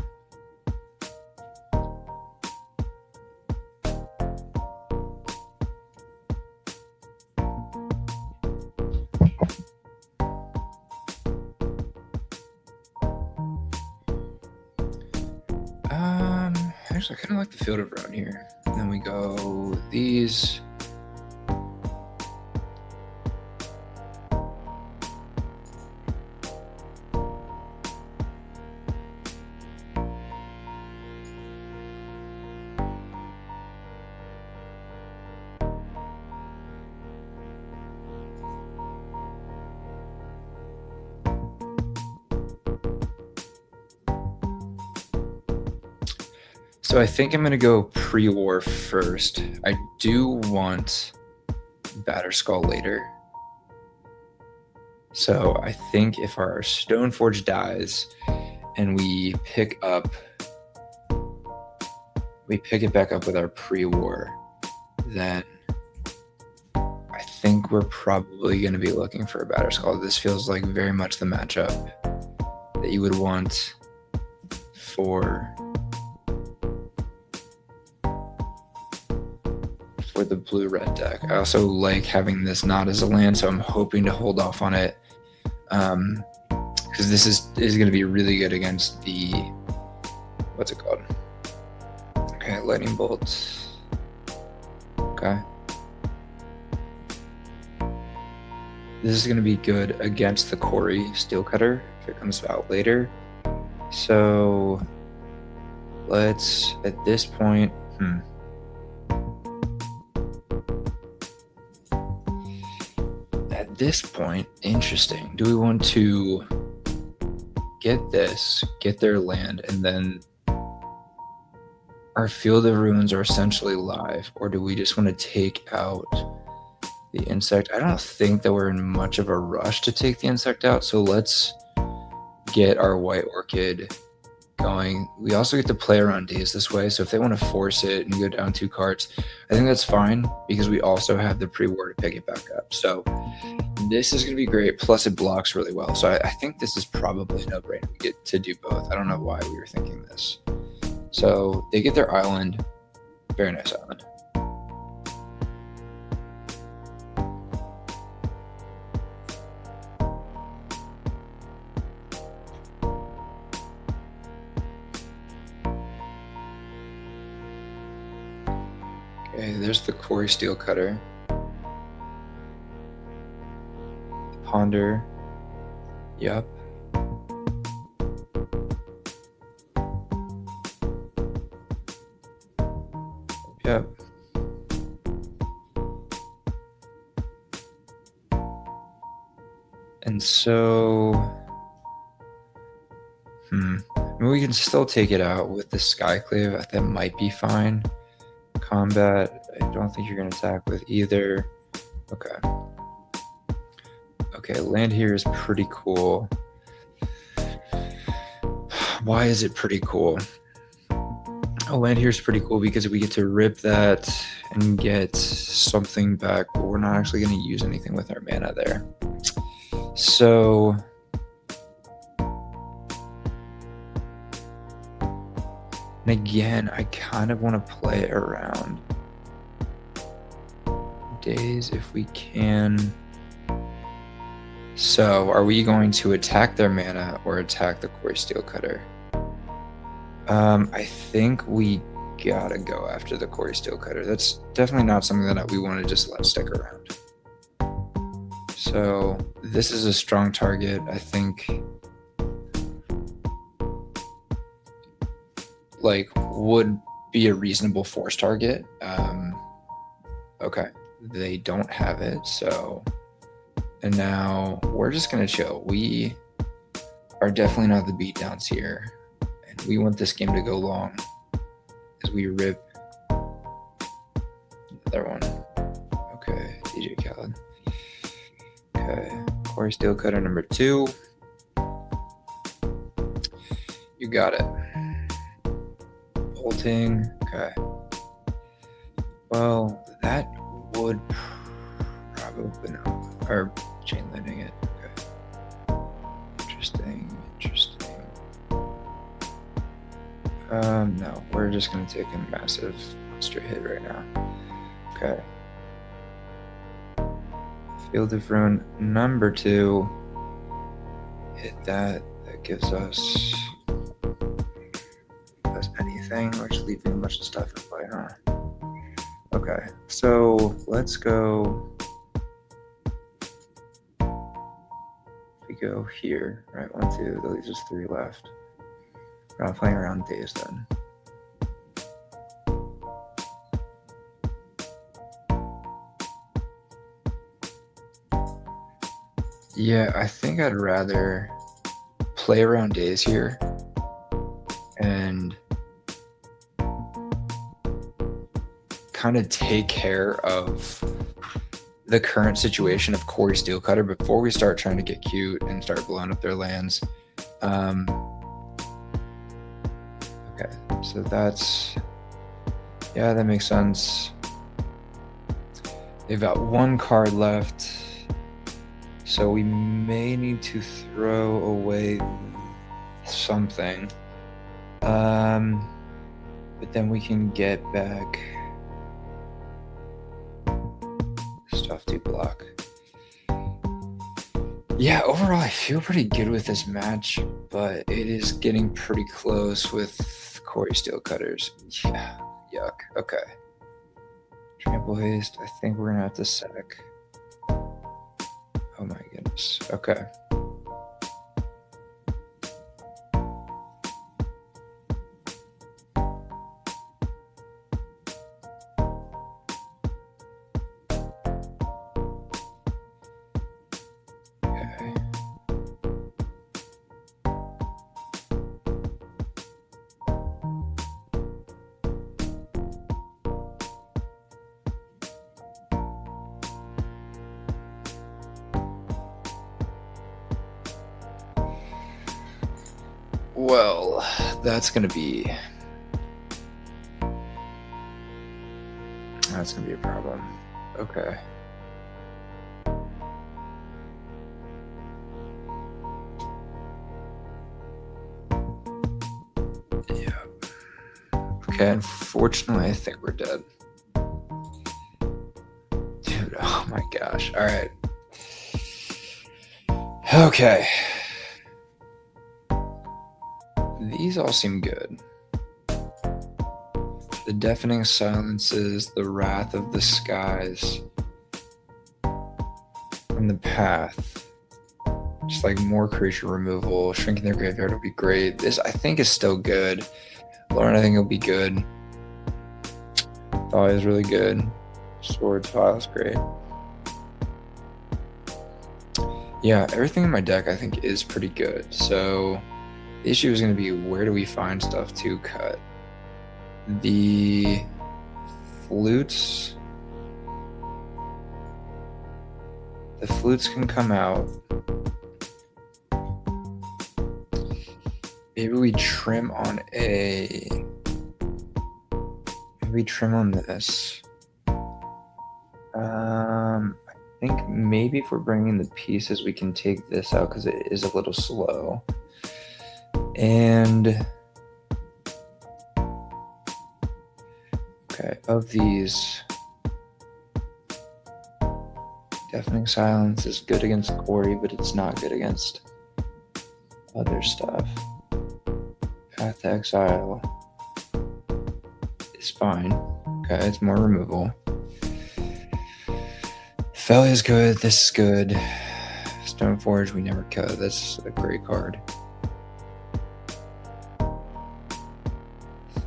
Actually, I kind of like the field around here. And then we go these. So I think I'm going to go pre-war first. I do want Batterskull later. So I think if our Stoneforge dies and we pick it back up with our pre-war, then I think we're probably going to be looking for a Batterskull. This feels like very much the matchup that you would want for the blue-red deck. I also like having this not as a land, so I'm hoping to hold off on it, because this is going to be really good against the, what's it called? Okay, lightning bolts. Okay. This is going to be good against the Corey Steel Cutter if it comes out later. So let's, at this point, interesting. Do we want to get their land, and then our Field of Ruins are essentially live, or do we just want to take out the insect? I don't think that we're in much of a rush to take the insect out, so let's get our White Orchid going. We also get to play around days this way, so if they want to force it and go down 2 cards, I think that's fine, because we also have the pre-war to pick it back up. So this is going to be great, plus it blocks really well. So I think this is probably a no-brainer. We get to do both. I don't know why we were thinking this. So they get their island. Very nice island. Okay, there's the Quarry Steel Cutter. Ponder. Yep. Yep. And so, I mean, we can still take it out with the Skyclave. That might be fine. Combat, I don't think you're going to attack with either. Okay. Okay, land here is pretty cool. Why is it pretty cool? Land here is pretty cool because we get to rip that and get something back, but we're not actually going to use anything with our mana there. So and again, I kind of want to play it around days if we can. So are we going to attack their mana or attack the Quarry Steelcutter? I think we gotta go after the Quarry Steelcutter. That's definitely not something that we want to just let stick around. So this is a strong target. I think like would be a reasonable force target. Okay, they don't have it, so and now we're just gonna chill. We are definitely not the beatdowns here, and we want this game to go long as we rip another one. Okay, DJ Khaled. Okay, Quarry Steelcutter number 2. You got it. Bolting. Okay. Well, that would probably no. Or chain lightning it. Okay. Interesting. No, we're just gonna take a massive monster hit right now. Okay. Field of Ruin number 2. Hit that. That gives us anything. We're just leaving a bunch of stuff in play, huh? Okay, so let's go. We go here, right? 1, 2. That leaves us 3 left. We're not playing around days then. Yeah, I think I'd rather play around days here and kind of take care of the current situation of Quarry Steelcutter before we start trying to get cute and start blowing up their lands. Okay, so that's, yeah, that makes sense. They've got 1 card left, so we may need to throw away something. But then we can get back stuff to block. Yeah, overall I feel pretty good with this match, but it is getting pretty close with Quarry Steelcutters. Yeah, yuck. Okay. Trample Haste, I think we're gonna have to sack. Oh my goodness. Okay. Well, that's gonna be a problem. Okay. Yeah. Okay, unfortunately, I think we're dead. Dude, oh my gosh. All right. Okay. These all seem good. The Deafening Silences, the Wrath of the Skies, and the Path. Just like more creature removal, shrinking their graveyard would be great. This I think is still good. Lauren, I think it'll be good. Thaw is really good. Swords File is great. Yeah, everything in my deck I think is pretty good. So the issue is going to be where do we find stuff to cut? The flutes. the flutes can come out. Maybe we trim on this. I think maybe if we're bringing the pieces, we can take this out because it is a little slow. And okay, of these, Deafening Silence is good against Quarry, but it's not good against other stuff. Path to Exile is fine. Okay, it's more removal. Felly is good. This is good. Stoneforge, we never cut. That's a great card.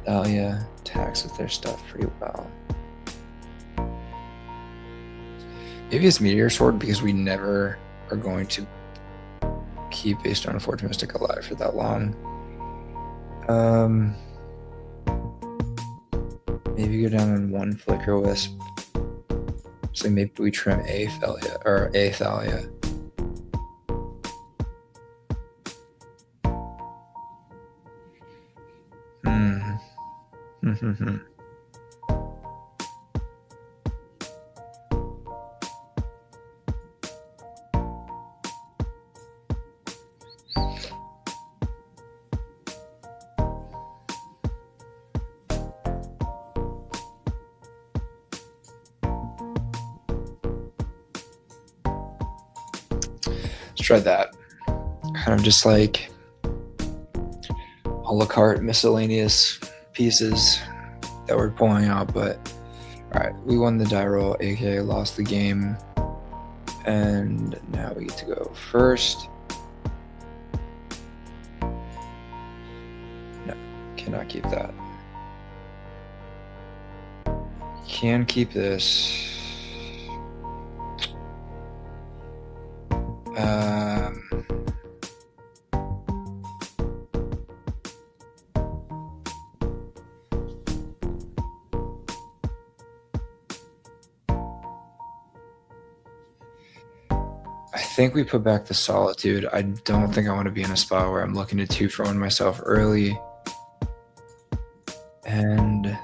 Thalia taxes their stuff pretty well. Maybe it's Meteor Sword because we never are going to keep a Stoneforge Mystic alive for that long. Maybe go down on one Flicker Wisp. So maybe we trim a Thalia or a Thalia. Let's try that. Kind of just like a la carte miscellaneous pieces that we're pulling out, but all right, we won the die roll, aka lost the game, and now we get to go first. No, cannot keep that. Can keep this. I think we put back the Solitude. I don't think I want to be in a spot where I'm looking to 2-for-1 myself early and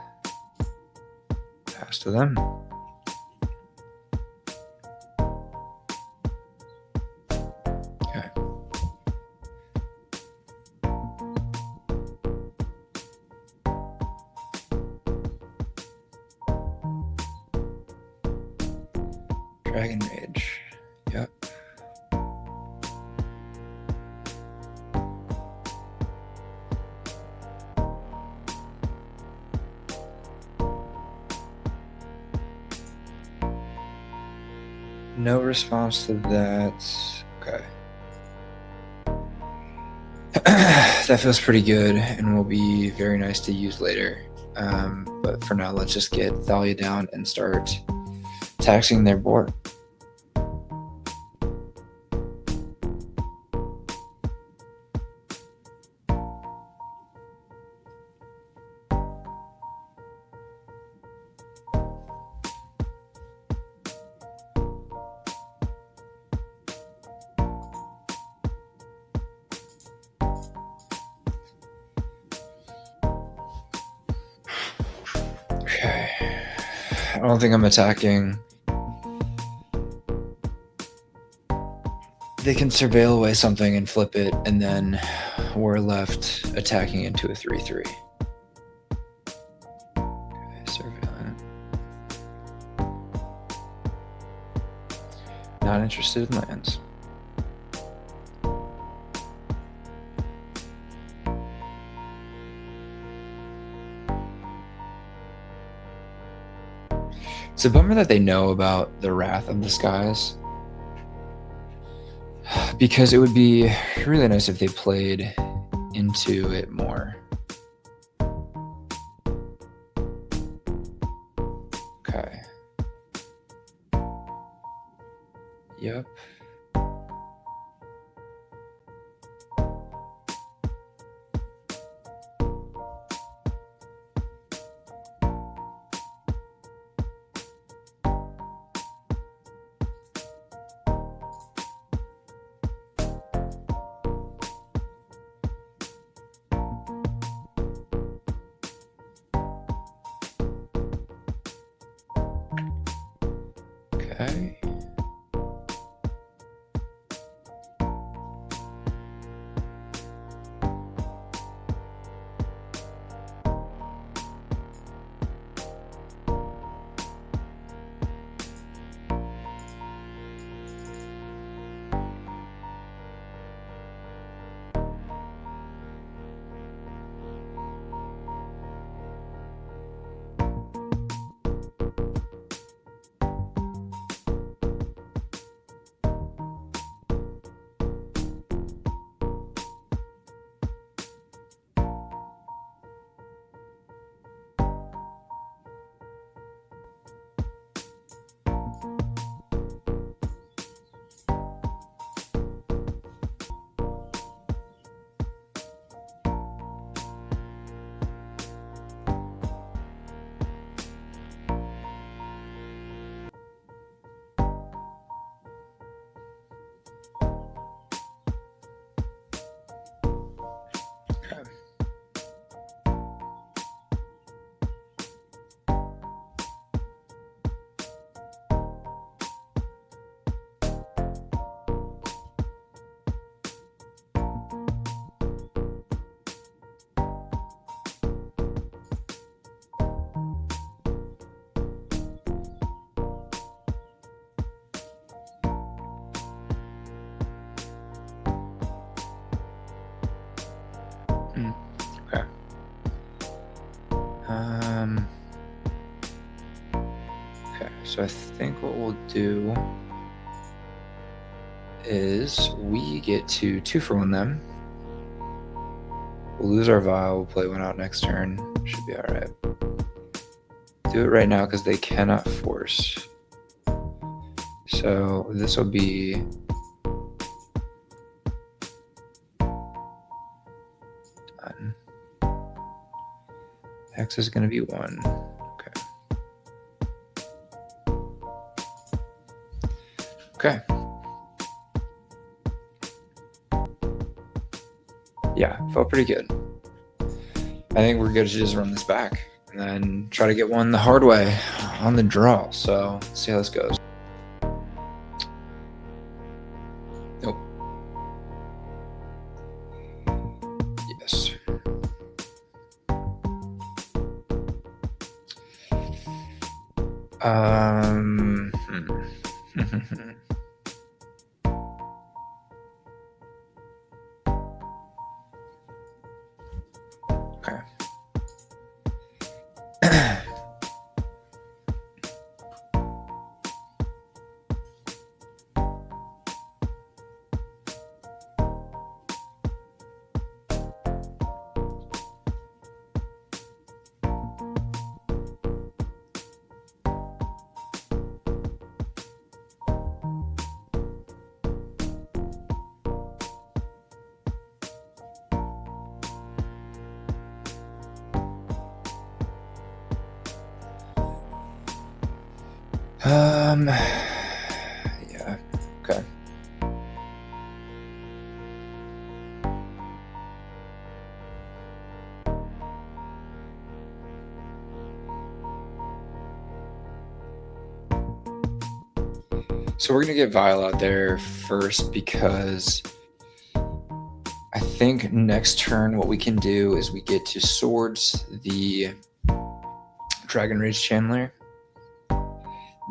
pass to them. Okay. Dragon Mage. Yep. No response to that. Okay. That feels pretty good and will be very nice to use later. But for now, let's just get Thalia down and start taxing their board. Okay. I don't think I'm attacking. They can surveil away something and flip it, and then we're left attacking into a 3/3. Okay, surveillant. Not interested in lands. It's a bummer that they know about the Wrath of the Skies, because it would be really nice if they played into it more. Okay. Yep. Okay. Okay. Okay, so I think what we'll do is we get to 2-for-1 them. We'll lose our vial, we'll play one out next turn. Should be alright. Do it right now because they cannot force. So this will be done. X is going to be 1. Okay. Okay. Yeah, felt pretty good. I think we're good to just run this back and then try to get one the hard way on the draw. So let's see how this goes. Nope. Yes. Okay. Yeah. Okay. So we're gonna get Vile out there first because I think next turn what we can do is we get to Swords the Dragon Rage Channeler.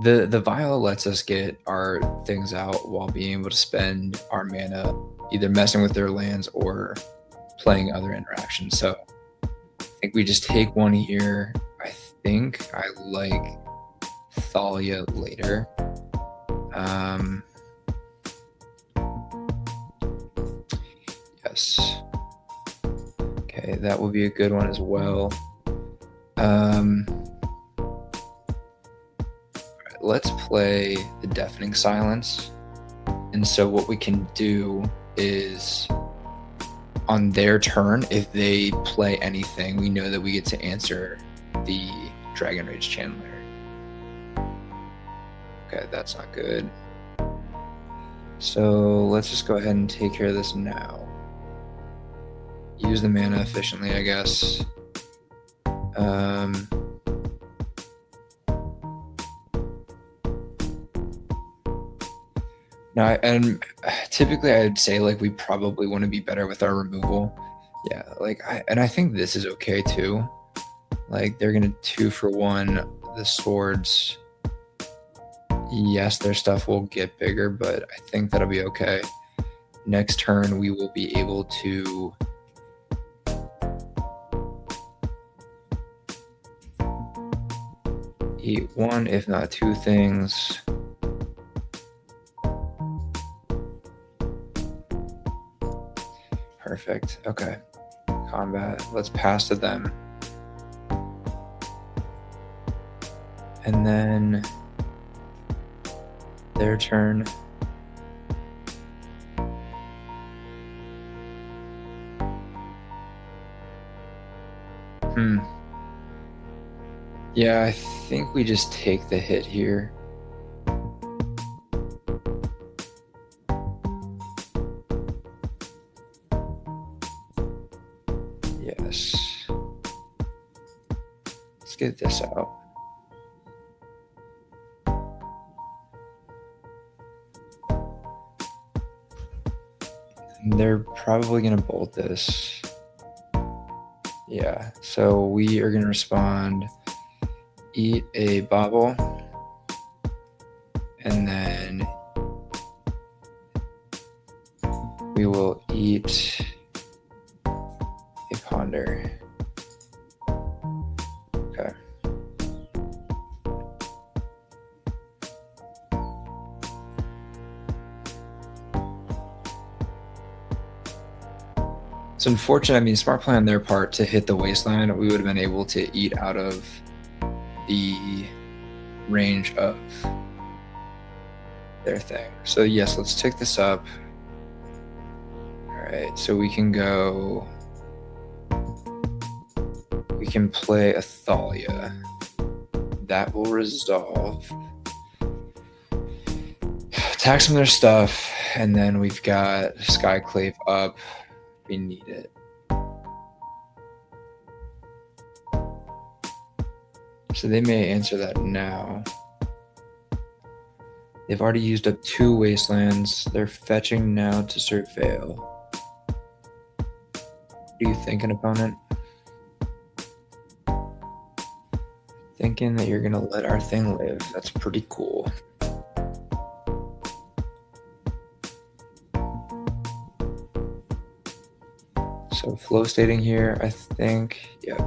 The Vile lets us get our things out while being able to spend our mana either messing with their lands or playing other interactions. So I think we just take one here. I think I like Thalia later. Yes. Okay, that will be a good one as well. Let's play the Deafening Silence. And so what we can do is on their turn, if they play anything, we know that we get to answer the Dragon Rage Channeler. Okay, that's not good. So let's just go ahead and take care of this now. Use the mana efficiently, I guess. No, and typically I'd say like we probably want to be better with our removal. Yeah, like I think this is okay too. Like they're gonna 2-for-1 the swords. Yes, their stuff will get bigger, but I think that'll be okay. Next turn we will be able to eat one, if not two things. Perfect. Okay. Combat. Let's pass to them. And then their turn. Yeah, I think we just take the hit here. Yes. Let's get this out. And they're probably going to bolt this. Yeah, so we are going to respond, eat a bauble, and then we will eat a ponder. Okay. It's unfortunate. I mean, smart play on their part to hit the wasteland. We would have been able to eat out of the range of their thing. So yes, let's take this up. All right, so we can go. We can play a Thalia. That will resolve. Attack some of their stuff, and then we've got Skyclave up. We need it. So they may answer that now. They've already used up 2 wastelands. They're fetching now to surveil. What do you think, an opponent? Thinking that you're gonna let our thing live. That's pretty cool. So flow stating here, I think, yep.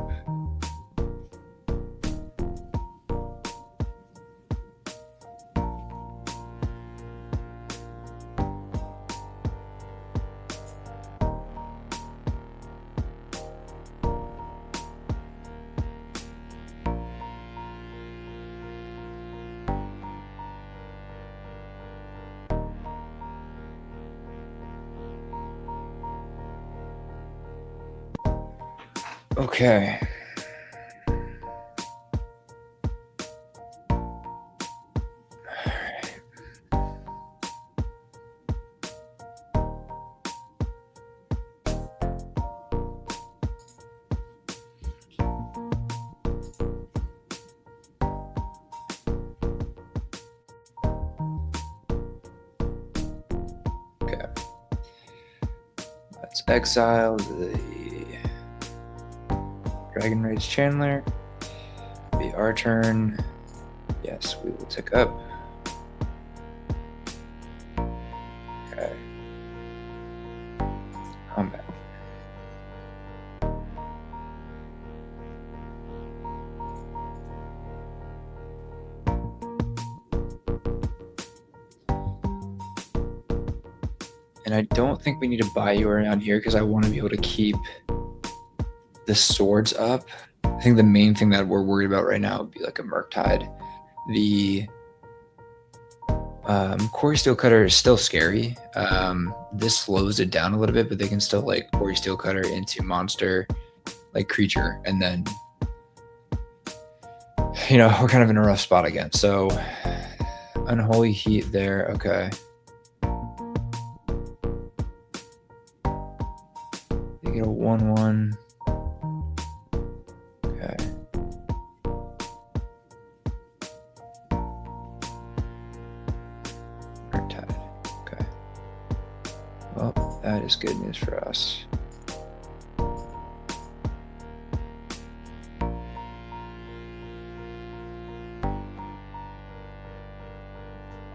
Okay. Okay. Let's exile the Dragon Rage Chandler. Be our turn. Yes, we will tick up. Okay. Combat. And I don't think we need to buy you around here because I want to be able to keep the swords up. I think the main thing that we're worried about right now would be like a Murktide. The Quarry Steel Cutter is still scary. This slows it down a little bit, but they can still like Quarry Steel Cutter into monster, like creature, and then we're kind of in a rough spot again. So Unholy Heat there. Okay. They get a 1/1. Okay. Murktide. That is good news for us.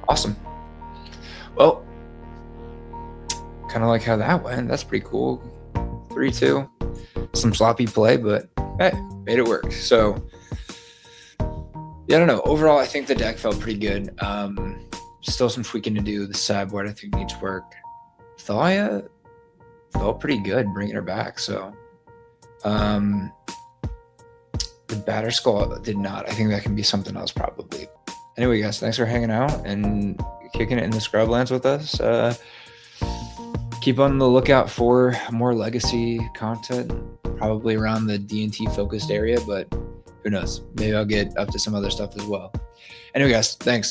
Awesome. Well, kind of like how that went. That's pretty cool. 3-2. Some sloppy play, but hey, made it work. So yeah, I don't know. Overall, I think the deck felt pretty good. Still some tweaking to do. The sideboard I think needs work. Thalia felt pretty good bringing her back. So the Batter Skull did not. I think that can be something else probably. Anyway, guys, thanks for hanging out and kicking it in the Scrublands with us. Keep on the lookout for more Legacy content, probably around the D&T focused area, but who knows? Maybe I'll get up to some other stuff as well. Anyway, guys, thanks.